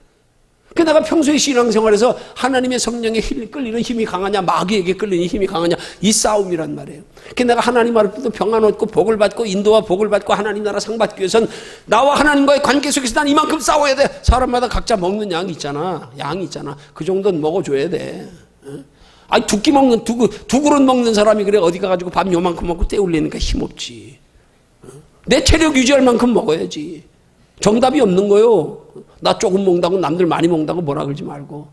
그 내가 평소에 신앙생활에서 하나님의 성령에 끌리는 힘이 강하냐, 마귀에게 끌리는 힘이 강하냐, 이 싸움이란 말이에요. 그 내가 하나님 앞에서 평안 얻고 복을 받고 인도와 복을 받고 하나님 나라 상 받기 위해서는 나와 하나님과의 관계 속에서 난 이만큼 싸워야 돼. 사람마다 각자 먹는 양이 있잖아. 양이 있잖아. 그 정도는 먹어줘야 돼. 아니 두 그릇 먹는 사람이 그래 어디 가가지고 밥 요만큼 먹고 떼울리니까 힘없지. 내 체력 유지할 만큼 먹어야지. 정답이 없는 거요. 나 조금 먹는다고 남들 많이 먹는다고 뭐라 그러지 말고.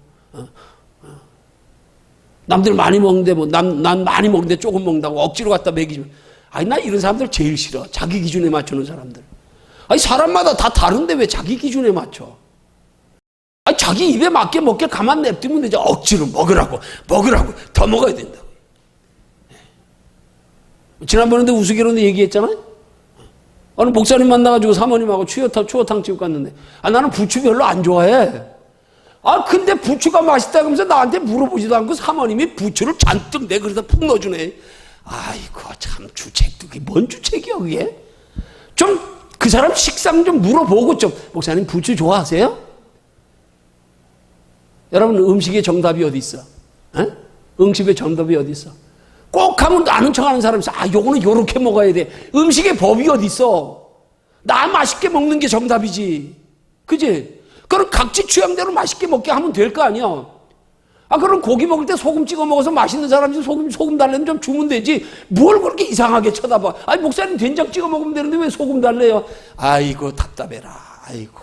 남들 많이 먹는데 뭐 난 많이 먹는데 조금 먹는다고 억지로 갖다 먹이면. 아니 나 이런 사람들 제일 싫어. 자기 기준에 맞추는 사람들. 아니 사람마다 다 다른데 왜 자기 기준에 맞춰? 아니 자기 입에 맞게 먹게 가만 냅두면 되지. 억지로 먹으라고 더 먹어야 된다고. 지난번에도 우스개로도 얘기했잖아요. 어느 목사님 만나가지고 사모님하고 추어탕 집고 갔는데, 나는 부추 별로 안 좋아해. 근데 부추가 맛있다 그러면서 나한테 물어보지도 않고 사모님이 부추를 잔뜩 내 그릇에 푹 넣어주네. 아이고, 참 주책도, 그게 뭔 주책이야, 그게? 좀, 그 사람 식상 좀 물어보고 좀, 목사님 부추 좋아하세요? 여러분, 음식의 정답이 어디 있어? 음식의 정답이 어디 있어? 꼭 하면 아는 척 하는 사람이 있어. 요거는 요렇게 먹어야 돼. 음식의 법이 어디 있어? 나 맛있게 먹는 게 정답이지. 그지? 그럼 각지 취향대로 맛있게 먹게 하면 될 거 아니야. 그럼 고기 먹을 때 소금 찍어 먹어서 맛있는 사람이 소금 달래면 좀 주면 되지. 뭘 그렇게 이상하게 쳐다봐. 목사님 된장 찍어 먹으면 되는데 왜 소금 달래요? 아이고, 답답해라. 아이고,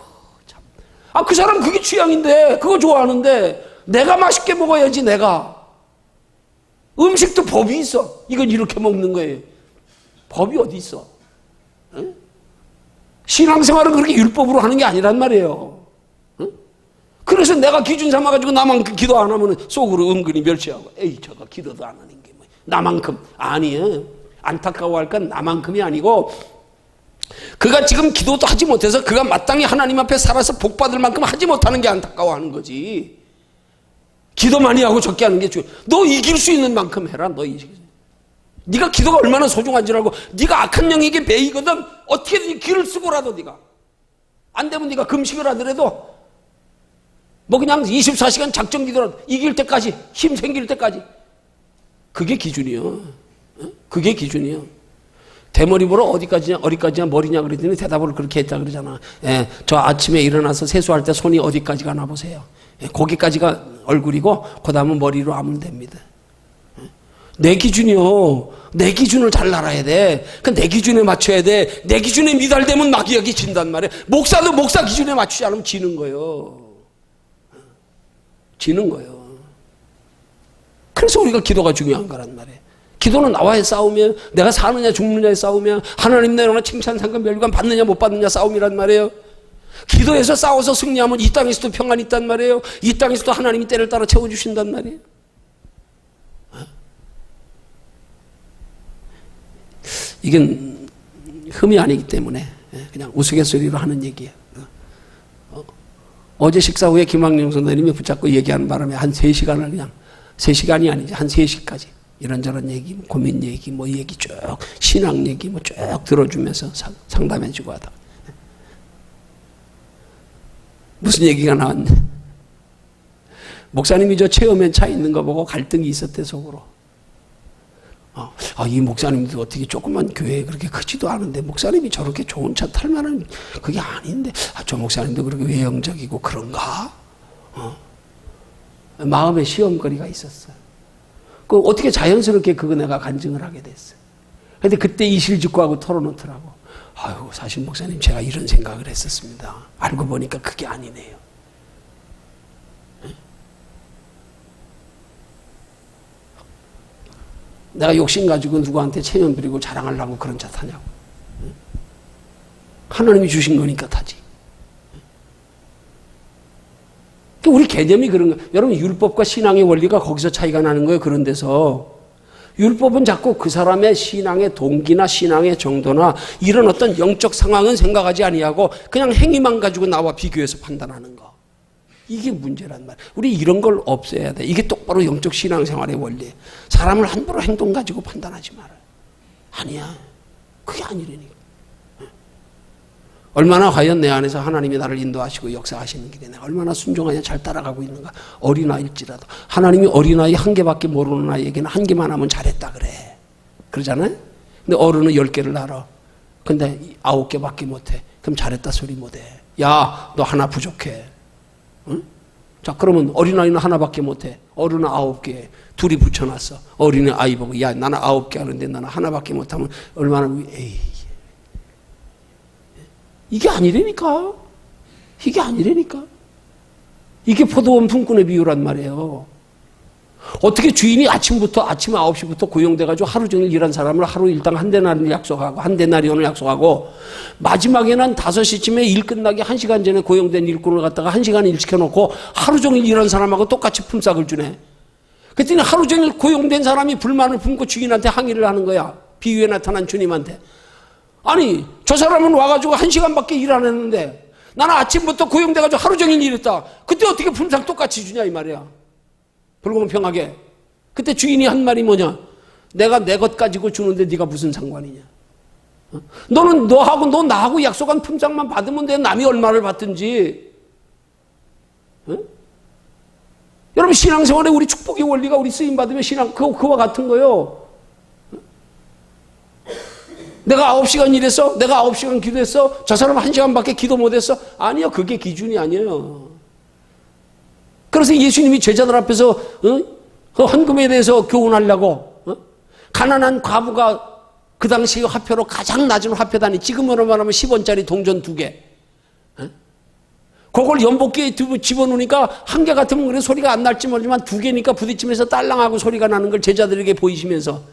참. 그 사람 그게 취향인데, 그거 좋아하는데, 내가 맛있게 먹어야지, 내가. 음식도 법이 있어. 이건 이렇게 먹는 거예요. 법이 어디 있어? 응? 신앙생활은 그렇게 율법으로 하는 게 아니란 말이에요. 응? 그래서 내가 기준 삼아가지고 나만큼 기도 안 하면 속으로 은근히 멸치하고, 에이, 저거 기도도 안 하는 게 뭐. 나만큼. 아니에요. 안타까워할 건 나만큼이 아니고, 그가 지금 기도도 하지 못해서 그가 마땅히 하나님 앞에 살아서 복받을 만큼 하지 못하는 게 안타까워하는 거지. 기도 많이 하고 적게 하는 게 중요해. 너 이길 수 있는 만큼 해라. 네가 기도가 얼마나 소중한지 알고. 네가 악한 영에게 매이거든. 어떻게든 길을 쓰고라도 네가. 안 되면 네가 금식을 하더라도 뭐 그냥 24시간 작정 기도라도 이길 때까지, 힘 생길 때까지. 그게 기준이요. 그게 기준이요. 대머리 보러 어디까지냐 머리냐 그랬더니 대답을 그렇게 했다 그러잖아. 저 아침에 일어나서 세수할 때 손이 어디까지 가나 보세요. 거기까지가 얼굴이고 그 다음은 머리로 하면 됩니다. 내 기준이요. 내 기준을 잘 알아야 돼. 내 기준에 맞춰야 돼. 내 기준에 미달되면 마귀에게 진단 말이야. 목사도 목사 기준에 맞추지 않으면 지는 거예요. 지는 거예요. 그래서 우리가 기도가 중요한 거란 말이에요. 기도는 나와의 싸움이에요. 내가 사느냐 죽느냐의 싸움이야. 하나님 내려오나 칭찬 상급 멸관 받느냐 못 받느냐 싸움이란 말이에요. 기도해서 싸워서 승리하면 이 땅에서도 평안이 있단 말이에요. 이 땅에서도 하나님이 때를 따라 채워주신단 말이에요. 이건 흠이 아니기 때문에 그냥 우스갯소리로 하는 얘기예요. 어제 식사 후에 김학령 선생님이 붙잡고 얘기하는 바람에 한 3시간을 그냥 3시간이 아니지 한 3시까지 이런저런 얘기, 고민 얘기, 뭐 얘기 쭉 신앙 얘기 뭐 쭉 들어주면서 상담해주고 하다. 무슨 얘기가 나왔냐? 목사님이 저 체험에 차 있는 거 보고 갈등이 있었대 속으로. 이 목사님도 어떻게 조그만 교회에 그렇게 크지도 않은데 목사님이 저렇게 좋은 차 탈 만한 그게 아닌데 저 목사님도 그렇게 외형적이고 그런가? 마음에 시험거리가 있었어요. 그 어떻게 자연스럽게 그거 내가 간증을 하게 됐어요. 근데 그때 이실직고하고 털어놓더라고. 아유, 사실 목사님 제가 이런 생각을 했었습니다. 알고 보니까 그게 아니네요. 내가 욕심 가지고 누구한테 체면 부리고 자랑하려고 그런 차 타냐고. 하나님이 주신 거니까 타지. 우리 개념이 그런 거예요. 여러분, 율법과 신앙의 원리가 거기서 차이가 나는 거예요. 그런 데서. 율법은 자꾸 그 사람의 신앙의 동기나 신앙의 정도나 이런 어떤 영적 상황은 생각하지 아니하고 그냥 행위만 가지고 나와 비교해서 판단하는 거. 이게 문제란 말이에요. 우리 이런 걸 없애야 돼. 이게 똑바로 영적 신앙생활의 원리예요. 사람을 함부로 행동 가지고 판단하지 말아요. 아니야. 그게 아니라니까. 얼마나 과연 내 안에서 하나님이 나를 인도하시고 역사하시는 길에 내가 얼마나 순종하냐 잘 따라가고 있는가. 어린아이일지라도 하나님이 어린아이 한 개밖에 모르는 아이에게는 한 개만 하면 잘했다 그래. 그러잖아요. 근데 어른은 10개를 알아. 근데 9개밖에 못해. 그럼 잘했다 소리 못해. 야, 너 하나 부족해. 응? 자, 그러면 어린아이는 하나밖에 못해. 어른은 9개. 둘이 붙여놨어. 어린아이 보고 야, 나는 9개 하는데 나는 하나밖에 못하면 얼마나 에이. 이게 아니라니까. 이게 아니라니까. 이게 포도원 품꾼의 비유란 말이에요. 어떻게 주인이 아침 9시부터 고용돼가지고 하루 종일 일한 사람을 하루 일당 한 데나리온을 약속하고, 한 데나리온을 약속하고, 마지막에는 5시쯤에 일 끝나기 1시간 전에 고용된 일꾼을 갖다가 1시간 일 시켜놓고 하루 종일 일한 사람하고 똑같이 품삯을 주네. 그랬더니 하루 종일 고용된 사람이 불만을 품고 주인한테 항의를 하는 거야. 비유에 나타난 주님한테. 아니, 저 사람은 와가지고 1시간밖에 일 안 했는데 나는 아침부터 고용돼가지고 하루 종일 일했다. 그때 어떻게 품삯 똑같이 주냐 이 말이야. 불공평하게. 그때 주인이 한 말이 뭐냐. 내가 내 것 가지고 주는데 네가 무슨 상관이냐. 너는 너 나하고 약속한 품삯만 받으면 돼. 남이 얼마를 받든지. 여러분, 신앙생활에 우리 축복의 원리가 우리 쓰임받으면 그와 같은 거요. 내가 9시간 일했어? 내가 9시간 기도했어? 저 사람은 1시간밖에 기도 못했어? 아니요. 그게 기준이 아니에요. 그래서 예수님이 제자들 앞에서 그 헌금에 대해서 교훈하려고 가난한 과부가 그 당시 화폐로 가장 낮은 화폐단위, 지금으로 말하면 10원짜리 동전 2개. 그걸 연복기에 집어넣으니까 한 개 같으면 그래 소리가 안 날지 모르지만 2개니까 부딪히면서 딸랑하고 소리가 나는 걸 제자들에게 보이시면서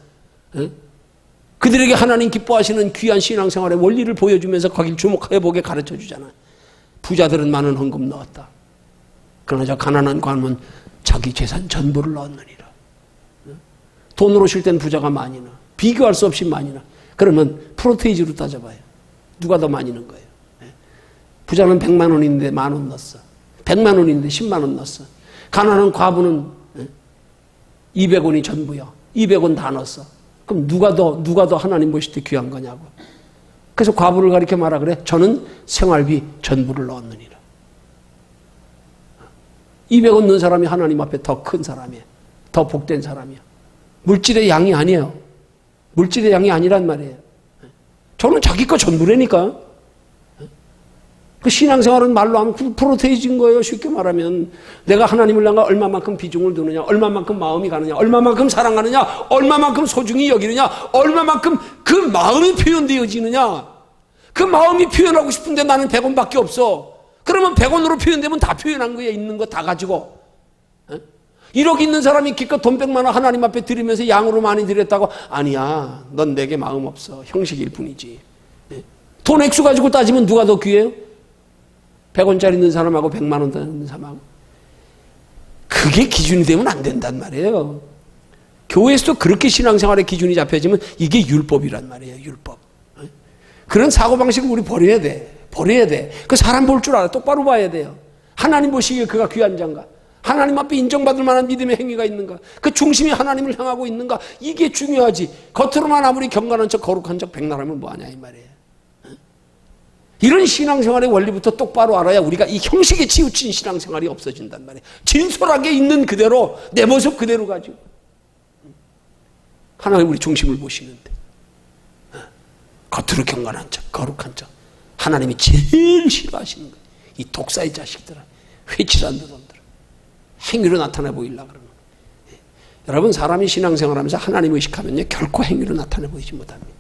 그들에게 하나님 기뻐하시는 귀한 신앙생활의 원리를 보여주면서 거길 주목해보게 가르쳐주잖아요. 부자들은 많은 헌금 넣었다. 그러나 저 가난한 관은 자기 재산 전부를 넣었느니라. 돈으로 쉴 땐 부자가 많이 넣어. 비교할 수 없이 많이 넣어. 그러면 프로테이지로 따져봐요. 누가 더 많이 넣은 거예요. 부자는 100만 원인데 10,000원 넣었어. 100만 원인데 10만 원 넣었어. 가난한 과부는 200원이 전부야. 200원 다 넣었어. 그럼 누가 더 하나님 보실 때 귀한 거냐고. 그래서 과부를 가리켜 말하 그래. 저는 생활비 전부를 넣었느니라. 200원 넣은 사람이 하나님 앞에 더 큰 사람이에요. 더 복된 사람이야. 물질의 양이 아니에요. 물질의 양이 아니란 말이에요. 저는 자기 거 전부라니까. 그 신앙생활은 말로 하면 프로테이지인 거예요. 쉽게 말하면 내가 하나님을 향해 얼마만큼 비중을 두느냐, 얼마만큼 마음이 가느냐, 얼마만큼 사랑하느냐, 얼마만큼 소중히 여기느냐, 얼마만큼 그 마음이 표현되어지느냐. 그 마음이 표현하고 싶은데 나는 100원밖에 없어. 그러면 100원으로 표현되면 다 표현한 거예요. 있는 거 다 가지고. 1억 있는 사람이 기껏 돈 100만 원 하나님 앞에 드리면서 양으로 많이 드렸다고. 아니야, 넌 내게 마음 없어. 형식일 뿐이지. 돈 액수 가지고 따지면 누가 더 귀해요? 100원짜리 있는 사람하고 100만 원 있는 사람하고. 그게 기준이 되면 안 된단 말이에요. 교회에서도 그렇게 신앙생활의 기준이 잡혀지면 이게 율법이란 말이에요. 율법. 그런 사고방식을 우리 버려야 돼. 버려야 돼. 그 사람 볼 줄 알아. 똑바로 봐야 돼요. 하나님 보시기에 그가 귀한 자인가? 하나님 앞에 인정받을 만한 믿음의 행위가 있는가? 그 중심이 하나님을 향하고 있는가? 이게 중요하지. 겉으로만 아무리 경건한 척 거룩한 척 백날하면 뭐하냐 이 말이에요. 이런 신앙생활의 원리부터 똑바로 알아야 우리가 이 형식에 치우친 신앙생활이 없어진단 말이에요. 진솔하게 있는 그대로 내 모습 그대로 가지고 하나님 우리 중심을 보시는데 겉으로 경건한 척 거룩한 척 하나님이 제일 싫어하시는 거예요. 이 독사의 자식들은 회칠한 놈들은 행위로 나타내 보이려고 그러는 거예요. 여러분 사람이 신앙생활하면서 하나님 의식하면요 결코 행위로 나타내 보이지 못합니다.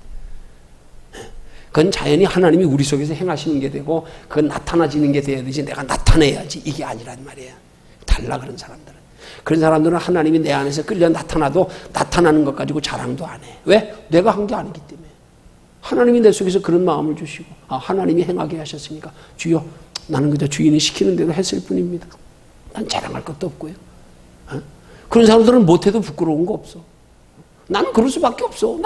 그건 자연히 하나님이 우리 속에서 행하시는 게 되고 그건 나타나지는 게 돼야 되지 내가 나타내야지 이게 아니란 말이에요. 달라 그런 사람들은. 그런 사람들은 하나님이 내 안에서 끌려 나타나도 나타나는 것 가지고 자랑도 안 해. 왜? 내가 한 게 아니기 때문에. 하나님이 내 속에서 그런 마음을 주시고, 하나님이 행하게 하셨으니까 주여, 나는 그저 주인이 시키는 대로 했을 뿐입니다. 난 자랑할 것도 없고요. 그런 사람들은 못해도 부끄러운 거 없어. 나는 그럴 수밖에 없어.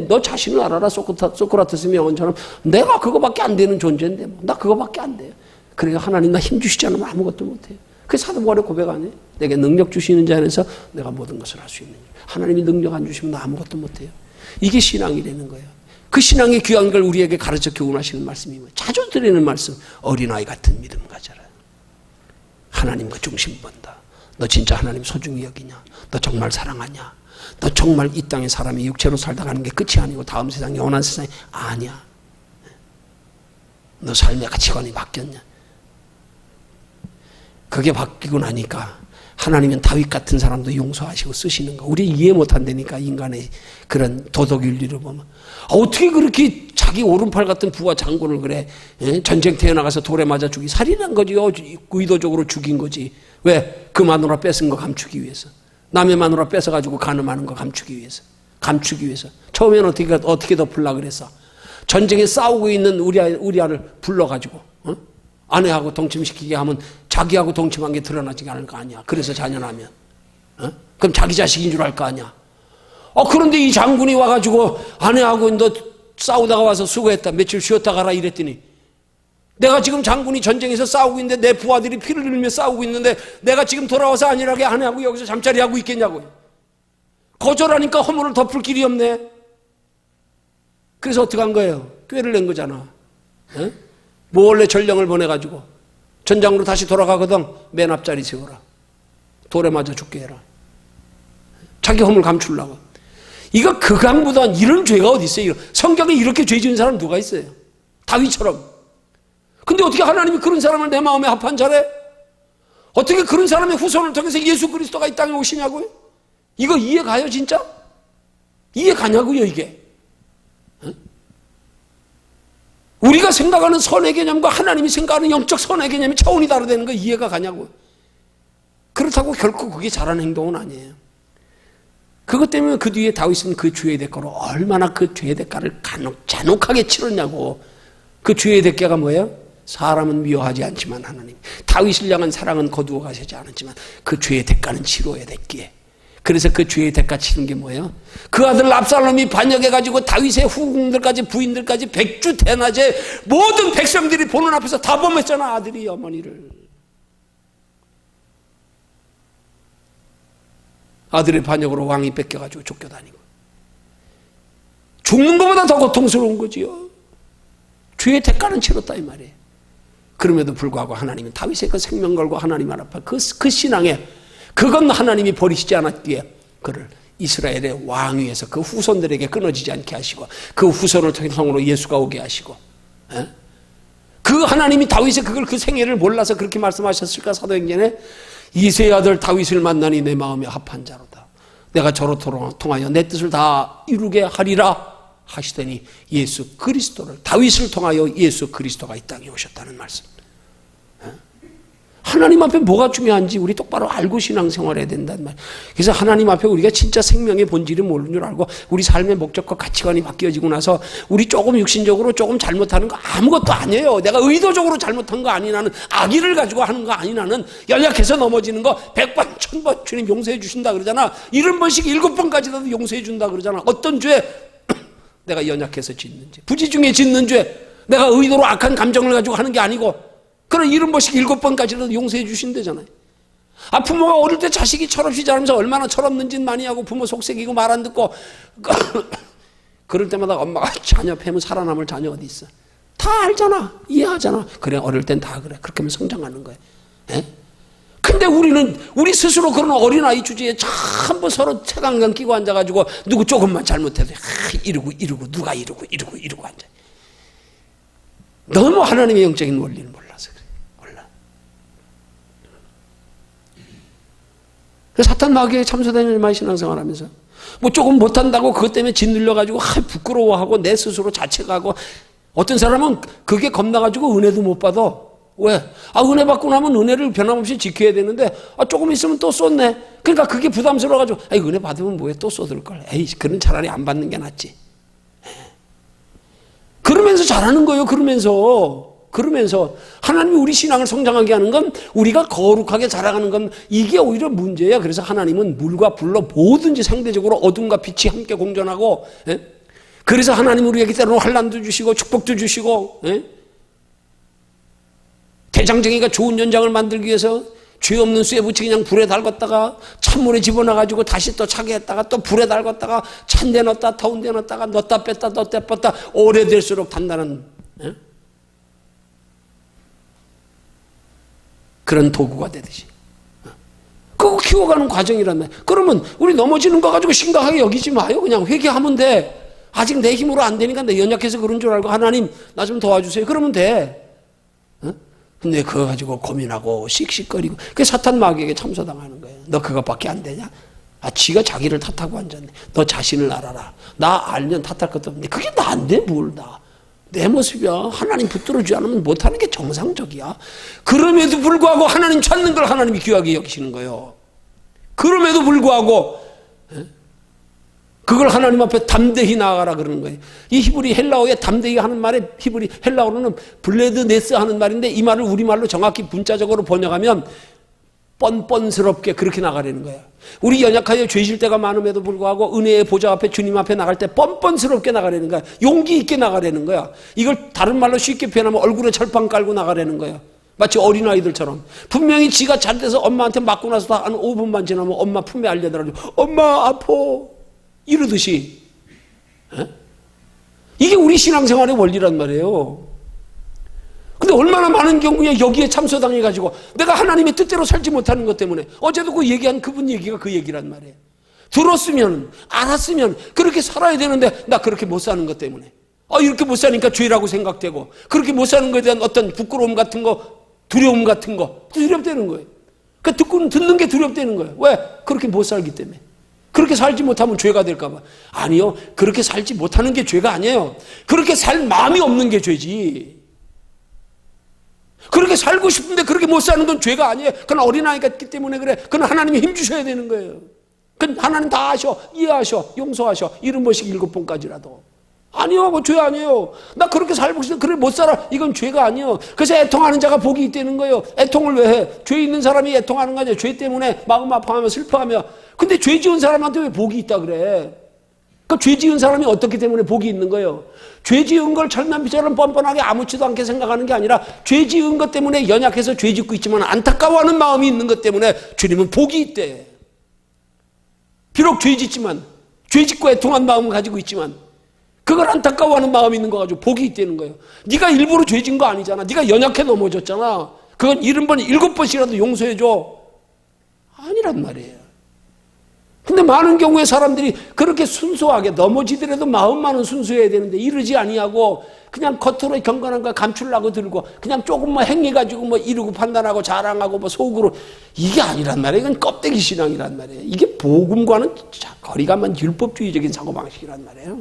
너 자신을 알아라. 소크라테스 명언처럼 내가 그거밖에 안 되는 존재인데, 나 그거밖에 안 돼요. 그래요. 하나님 나 힘 주시지 않으면 아무것도 못해요. 그게 사도 바울의 고백 아니에요? 내게 능력 주시는 자 안에서 내가 모든 것을 할 수 있는. 하나님이 능력 안 주시면 나 아무것도 못해요. 이게 신앙이라는 거예요. 그 신앙의 귀한 걸 우리에게 가르쳐 교훈하시는 말씀이 뭐예요? 자주 드리는 말씀. 어린아이 같은 믿음 가져라. 하나님과 중심 본다. 너 진짜 하나님 소중히 여기냐? 너 정말 사랑하냐? 너 정말 이 땅에 사람이 육체로 살다 가는 게 끝이 아니고 다음 세상 영원한 세상이 아니야. 너 삶의 가치관이 바뀌었냐? 그게 바뀌고 나니까 하나님은 다윗 같은 사람도 용서하시고 쓰시는 거. 우리 이해 못한다니까, 인간의 그런 도덕 윤리를 보면. 어떻게 그렇게 자기 오른팔 같은 부하 장군을 그래? 전쟁 태어나가서 돌에 맞아 살인한 거지요. 의도적으로 죽인 거지. 왜? 그 마누라 뺏은 거 감추기 위해서. 남의 마누라 뺏어가지고 간음하는 거 감추기 위해서. 처음에는 어떻게 덮으려고 그랬어? 전쟁에 싸우고 있는 우리아를 불러가지고, 아내하고 동침시키게 하면 자기하고 동침한 게 드러나지 않을 거 아니야. 그래서 자녀나면. 그럼 자기 자식인 줄 알 거 아니야. 그런데 이 장군이 와가지고 아내하고 너 싸우다가 와서 수고했다. 며칠 쉬었다 가라 이랬더니, 내가 지금 장군이 전쟁에서 싸우고 있는데 내 부하들이 피를 흘리며 싸우고 있는데 내가 지금 돌아와서 안일하게 아내하고 여기서 잠자리 하고 있겠냐고요. 거절하니까 허물을 덮을 길이 없네. 그래서 어떻게 한 거예요? 꾀를 낸 거잖아. 몰래 전령을 보내가지고 전장으로 다시 돌아가거든. 맨 앞자리 세워라. 돌에 맞아 죽게 해라. 자기 허물 감추려고. 이거 극악무도한 이런 죄가 어디 있어요? 성경에 이렇게 죄 지은 사람 누가 있어요? 다윗처럼. 근데 어떻게 하나님이 그런 사람을 내 마음에 합한 자래? 어떻게 그런 사람의 후손을 통해서 예수 그리스도가 이 땅에 오시냐고요? 이거 이해 가요, 진짜? 이해 가냐고요, 이게? 우리가 생각하는 선의 개념과 하나님이 생각하는 영적 선의 개념이 차원이 다르다는 거 이해가 가냐고요? 그렇다고 결코 그게 잘하는 행동은 아니에요. 그것 때문에 그 뒤에 다윗은 그 죄의 대가로 얼마나 그 죄의 대가를 잔혹하게 치렀냐고. 그 죄의 대가가 뭐예요? 사람은 미워하지 않지만 하나님, 다윗을 향한 사랑은 거두어 가시지 않았지만 그 죄의 대가는 치러야 됐기에. 그래서 그 죄의 대가 치는 게 뭐예요? 그 아들 압살롬이 반역해가지고 다윗의 후궁들까지 부인들까지 백주 대낮에 모든 백성들이 보는 앞에서 다 범했잖아. 아들이 어머니를. 아들의 반역으로 왕이 뺏겨가지고 쫓겨다니고. 죽는 것보다 더 고통스러운 거지요. 죄의 대가는 치렀다 이 말이에요. 그럼에도 불구하고 하나님은 다윗의 그 생명 걸고 하나님 앞에 그 신앙에, 그건 하나님이 버리시지 않았기에 그를 이스라엘의 왕위에서 그 후손들에게 끊어지지 않게 하시고 그 후손을 통해서 예수가 오게 하시고, 그 하나님이 다윗의 그 생애를 몰라서 그렇게 말씀하셨을까? 사도행전에 이새의 아들 다윗을 만나니 내 마음에 합한 자로다. 내가 저로 통하여 내 뜻을 다 이루게 하리라 하시더니 예수 그리스도를, 다윗을 통하여 예수 그리스도가 이 땅에 오셨다는 말씀. 하나님 앞에 뭐가 중요한지 우리 똑바로 알고 신앙생활해야 된단 말이에요. 그래서 하나님 앞에 우리가 진짜 생명의 본질을 모르는 줄 알고 우리 삶의 목적과 가치관이 바뀌어지고 나서 우리 조금 육신적으로 조금 잘못하는 거 아무것도 아니에요. 내가 의도적으로 잘못한 거 아니, 나는 악의를 가지고 하는 거 아니, 나는 연약해서 넘어지는 거 100번 1000번 주님 용서해 주신다 그러잖아. 70번씩 7번까지라도 용서해 준다 그러잖아. 어떤 죄 내가 연약해서 짓는 죄, 부지 중에 짓는 죄, 내가 의도로 악한 감정을 가지고 하는 게 아니고 그런 70번씩 7번까지라도 용서해 주신다잖아요. 부모가 어릴 때 자식이 철없이 자라면서 얼마나 철없는지는 많이 하고 부모 속색이고 말 안 듣고 그럴 때마다 엄마가 자녀 패면 살아남을 자녀 어디 있어? 다 알잖아. 이해하잖아. 그래, 어릴 땐 다 그래. 그렇게 하면 성장하는 거예요. 근데 우리 스스로 그런 어린아이 주제에 전부 서로 채광경 끼고 앉아가지고 누구 조금만 잘못해도 이러고 누가 이러고 앉아. 너무 하나님의 영적인 원리를 몰라서 그래. 몰라. 사탄 마귀에 참소되는 일만 신앙생활하면서 뭐 조금 못한다고 그것 때문에 짓눌려가지고 부끄러워하고 내 스스로 자책하고, 어떤 사람은 그게 겁나가지고 은혜도 못 받아. 왜? 은혜 받고 나면 은혜를 변함없이 지켜야 되는데 조금 있으면 또 쏟네. 그러니까 그게 부담스러워가지고 은혜 받으면 뭐해, 또 쏟을걸. 그는 차라리 안 받는 게 낫지. 그러면서 잘하는 거예요. 그러면서 하나님이 우리 신앙을 성장하게 하는 건, 우리가 거룩하게 자라가는 건, 이게 오히려 문제야. 그래서 하나님은 물과 불로 뭐든지 상대적으로 어둠과 빛이 함께 공존하고, 그래서 하나님은 우리에게 때로는 환난도 주시고 축복도 주시고, 대장정이가 좋은 연장을 만들기 위해서 죄 없는 쇠붙이 그냥 불에 달궜다가 찬물에 집어넣어가지고 다시 또 차게 했다가 또 불에 달궜다가 찬 데 넣었다 더운 데 넣었다가 넣었다 뺐다 오래될수록 단단한 그런 도구가 되듯이 그거 키워가는 과정이란 말이에요. 그러면 우리 넘어지는 거 가지고 심각하게 여기지 마요. 그냥 회개하면 돼. 아직 내 힘으로 안 되니까 내 연약해서 그런 줄 알고 하나님 나 좀 도와주세요. 그러면 돼. 근데 그거 가지고 고민하고 씩씩거리고 그게 사탄 마귀에게 참소당하는 거예요. 너 그것밖에 안 되냐? 지가 자기를 탓하고 앉았네. 너 자신을 알아라. 나 알면 탓할 것도 없네. 그게 나인데 뭘 나. 내 모습이야. 하나님 붙들어주지 않으면 못하는 게 정상적이야. 그럼에도 불구하고 하나님 찾는 걸 하나님이 귀하게 여기시는 거예요. 그럼에도 불구하고 그걸 하나님 앞에 담대히 나아가라 그러는 거예요. 이 히브리 헬라어에 담대히 하는 말에 히브리 헬라어로는 블레드네스 하는 말인데 이 말을 우리말로 정확히 문자적으로 번역하면 뻔뻔스럽게 그렇게 나가려는 거예요. 우리 연약하여 죄질 때가 많음에도 불구하고 은혜의 보좌 앞에 주님 앞에 나갈 때 뻔뻔스럽게 나가려는 거야. 용기 있게 나가려는 거야. 이걸 다른 말로 쉽게 표현하면 얼굴에 철판 깔고 나가려는 거야. 마치 어린아이들처럼 분명히 지가 잘 돼서 엄마한테 맞고 나서 한 5분만 지나면 엄마 품에 알려들어가지고 엄마 아파 이러듯이 이게 우리 신앙생활의 원리란 말이에요. 근데 얼마나 많은 경우에 여기에 참소당해가지고 내가 하나님의 뜻대로 살지 못하는 것 때문에 어제도 그 얘기한 그분 얘기가 그 얘기란 말이에요. 들었으면 알았으면 그렇게 살아야 되는데 나 그렇게 못 사는 것 때문에 이렇게 못 사니까 죄라고 생각되고 그렇게 못 사는 것에 대한 어떤 부끄러움 같은 거 두려움 같은 거 두렵다는 거예요. 그러니까 듣는 게 두렵다는 거예요. 왜? 그렇게 못 살기 때문에. 그렇게 살지 못하면 죄가 될까 봐. 아니요. 그렇게 살지 못하는 게 죄가 아니에요. 그렇게 살 마음이 없는 게 죄지. 그렇게 살고 싶은데 그렇게 못 사는 건 죄가 아니에요. 그건 어린아이 같기 때문에 그래. 그건 하나님이 힘 주셔야 되는 거예요. 그건 하나님 다 아셔. 이해하셔. 용서하셔. 70번씩 7번까지라도. 아니요. 그거 죄 아니에요. 나 그렇게 살고 싶은데 그래 못 살아. 이건 죄가 아니에요. 그래서 애통하는 자가 복이 있다는 거예요. 애통을 왜 해? 죄 있는 사람이 애통하는 거 아니에요. 죄 때문에 마음 아파하며 슬퍼하며. 근데 죄 지은 사람한테 왜 복이 있다 그래? 그러니까 죄 지은 사람이 어떻기 때문에 복이 있는 거예요? 죄 지은 걸 철면피처럼 뻔뻔하게 아무렇지도 않게 생각하는 게 아니라 죄 지은 것 때문에 연약해서 죄 짓고 있지만 안타까워하는 마음이 있는 것 때문에 주님은 복이 있대. 비록 죄 짓지만 죄 짓고 애통한 마음을 가지고 있지만 그걸 안타까워하는 마음이 있는 거 가지고 복이 있다는 거예요. 네가 일부러 죄 진 거 아니잖아. 네가 연약해 넘어졌잖아. 그건 70번 7번씩이라도 용서해줘. 아니란 말이에요. 근데 많은 경우에 사람들이 그렇게 순수하게 넘어지더라도 마음만은 순수해야 되는데 이러지 아니하고 그냥 겉으로 경건한 거 감추려고 들고 그냥 조금만 행해가지고 뭐 이루고 판단하고 자랑하고 뭐 속으로 이게 아니란 말이에요. 이건 껍데기 신앙이란 말이에요. 이게 복음과는 거리가 먼 율법주의적인 사고방식이란 말이에요.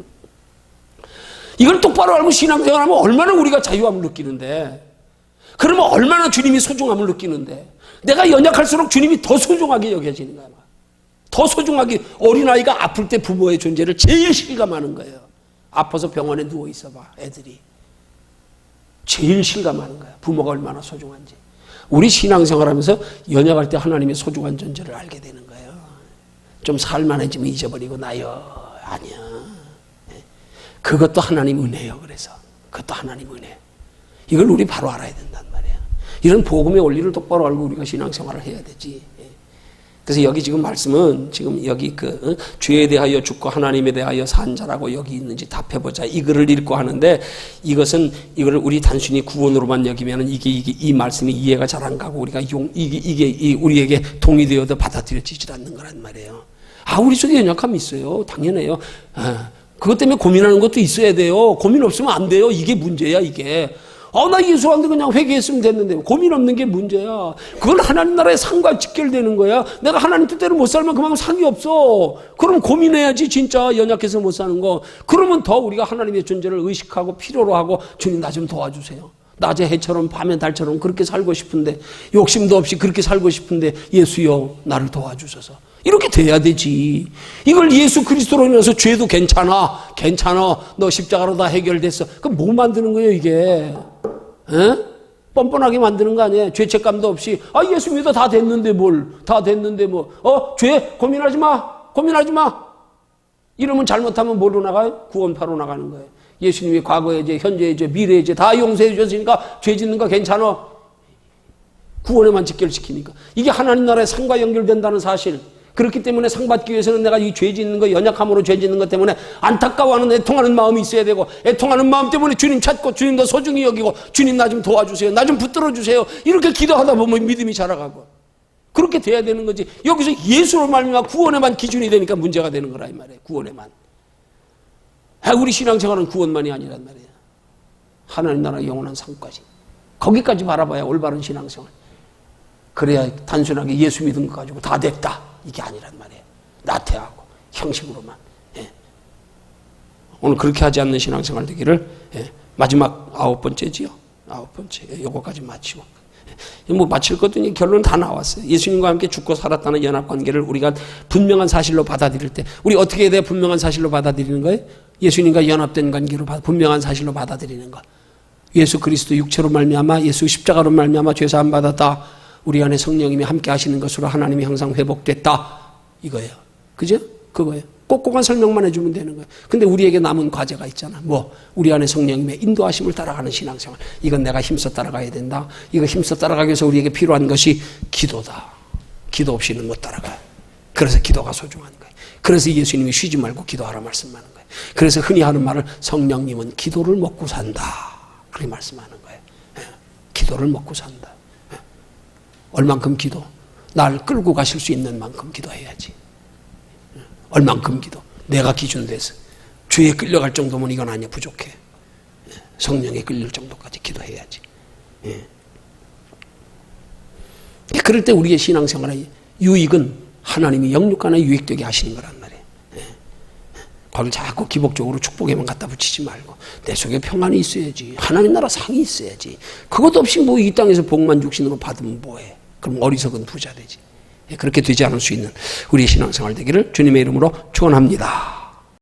이걸 똑바로 알고 신앙생활하면 얼마나 우리가 자유함을 느끼는데 그러면 얼마나 주님이 소중함을 느끼는데 내가 연약할수록 주님이 더 소중하게 여겨지는 거야. 더 소중하게 어린아이가 아플 때 부모의 존재를 제일 실감하는 거예요. 아파서 병원에 누워 있어봐 애들이. 제일 실감하는 거야. 부모가 얼마나 소중한지. 우리 신앙생활하면서 연약할 때 하나님의 소중한 존재를 알게 되는 거예요. 좀 살만해지면 잊어버리고 나요. 아니야. 그것도 하나님 은혜예요. 그래서 그것도 하나님 은혜. 이걸 우리 바로 알아야 된단 말이에요. 이런 복음의 원리를 똑바로 알고 우리가 신앙생활을 해야 되지. 그래서 여기 지금 말씀은 지금 여기 죄에 대하여 죽고 하나님에 대하여 산 자라고 여기 있는지 답해보자. 이 글을 읽고 하는데 이걸 우리 단순히 구원으로만 여기면은 이 말씀이 이해가 잘 안 가고 우리가 이게 우리에게 동의되어도 받아들여지질 않는 거란 말이에요. 우리 속에 연약함이 있어요. 당연해요. 그것 때문에 고민하는 것도 있어야 돼요. 고민 없으면 안 돼요. 이게 문제야, 이게. 나 예수한테 그냥 회개했으면 됐는데 고민 없는 게 문제야. 그건 하나님 나라의 상과 직결되는 거야. 내가 하나님 뜻대로 못 살면 그만큼 상이 없어. 그럼 고민해야지 진짜 연약해서 못 사는 거. 그러면 더 우리가 하나님의 존재를 의식하고 필요로 하고 주님 나 좀 도와주세요. 낮에 해처럼 밤에 달처럼 그렇게 살고 싶은데 욕심도 없이 그렇게 살고 싶은데 예수여 나를 도와주셔서 이렇게 돼야 되지. 이걸 예수 그리스도로 인해서 죄도 괜찮아. 너 십자가로 다 해결됐어. 그럼 뭐 만드는 거예요, 이게? 에? 뻔뻔하게 만드는 거 아니에요? 죄책감도 없이. 예수 믿어 다 됐는데 다 됐는데 죄 고민하지 마. 이러면 잘못하면 뭐로 나가요? 구원파로 나가는 거예요. 예수님이 과거의 죄, 현재의 죄, 미래의 죄 다 용서해 주셨으니까 죄 짓는 거 괜찮아. 구원에만 직결시키니까. 이게 하나님 나라의 상과 연결된다는 사실. 그렇기 때문에 상 받기 위해서는 내가 이 죄 짓는 거, 연약함으로 죄 짓는 것 때문에 안타까워하는 애통하는 마음이 있어야 되고, 애통하는 마음 때문에 주님 찾고 주님 더 소중히 여기고, 주님 나 좀 도와주세요, 나 좀 붙들어 주세요, 이렇게 기도하다 보면 믿음이 자라가고 그렇게 돼야 되는 거지. 여기서 예수로 말미암아 구원에만 기준이 되니까 문제가 되는 거라 이 말이에요. 구원에만. 우리 신앙생활은 구원만이 아니란 말이에요. 하나님 나라 영원한 상까지, 거기까지 바라봐야 올바른 신앙생활. 그래야 단순하게 예수 믿은 거 가지고 다 됐다, 이게 아니란 말이에요. 나태하고 형식으로만. 오늘 그렇게 하지 않는 신앙생활 되기를. 마지막 9번째지요. 9번째. 요거까지 마치고. 마칠 것도 결론은 다 나왔어요. 예수님과 함께 죽고 살았다는 연합관계를 우리가 분명한 사실로 받아들일 때, 우리 어떻게 해야 돼요? 분명한 사실로 받아들이는 거예요? 예수님과 연합된 관계로 분명한 사실로 받아들이는 거. 예수 그리스도 육체로 말미암아, 예수 십자가로 말미암아 죄사함 받았다. 우리 안에 성령님이 함께 하시는 것으로 하나님이 항상 회복됐다. 이거예요. 그죠? 그거예요. 꼭꼭한 설명만 해주면 되는 거예요. 근데 우리에게 남은 과제가 있잖아. 우리 안에 성령님의 인도하심을 따라가는 신앙생활. 이건 내가 힘써 따라가야 된다. 이거 힘써 따라가기 위해서 우리에게 필요한 것이 기도다. 기도 없이는 못 따라가요. 그래서 기도가 소중한 거예요. 그래서 예수님이 쉬지 말고 기도하라 말씀하는 거예요. 그래서 흔히 하는 말을 성령님은 기도를 먹고 산다, 그렇게 말씀하는 거예요. 기도를 먹고 산다. 얼만큼 기도? 날 끌고 가실 수 있는 만큼 기도해야지. 얼만큼 기도? 내가 기준 돼서 죄에 끌려갈 정도면 이건 아니야, 부족해. 성령에 끌릴 정도까지 기도해야지. 그럴 때 우리의 신앙생활의 유익은 하나님이 영육간에 유익되게 하시는 거란 말이에요. 거기를 자꾸 기복적으로 축복에만 갖다 붙이지 말고 내 속에 평안이 있어야지. 하나님 나라 상이 있어야지. 그것 없이 이 땅에서 복만 육신으로 받으면 뭐해? 그럼 어리석은 부자 되지. 그렇게 되지 않을 수 있는 우리의 신앙생활 되기를 주님의 이름으로 축원합니다.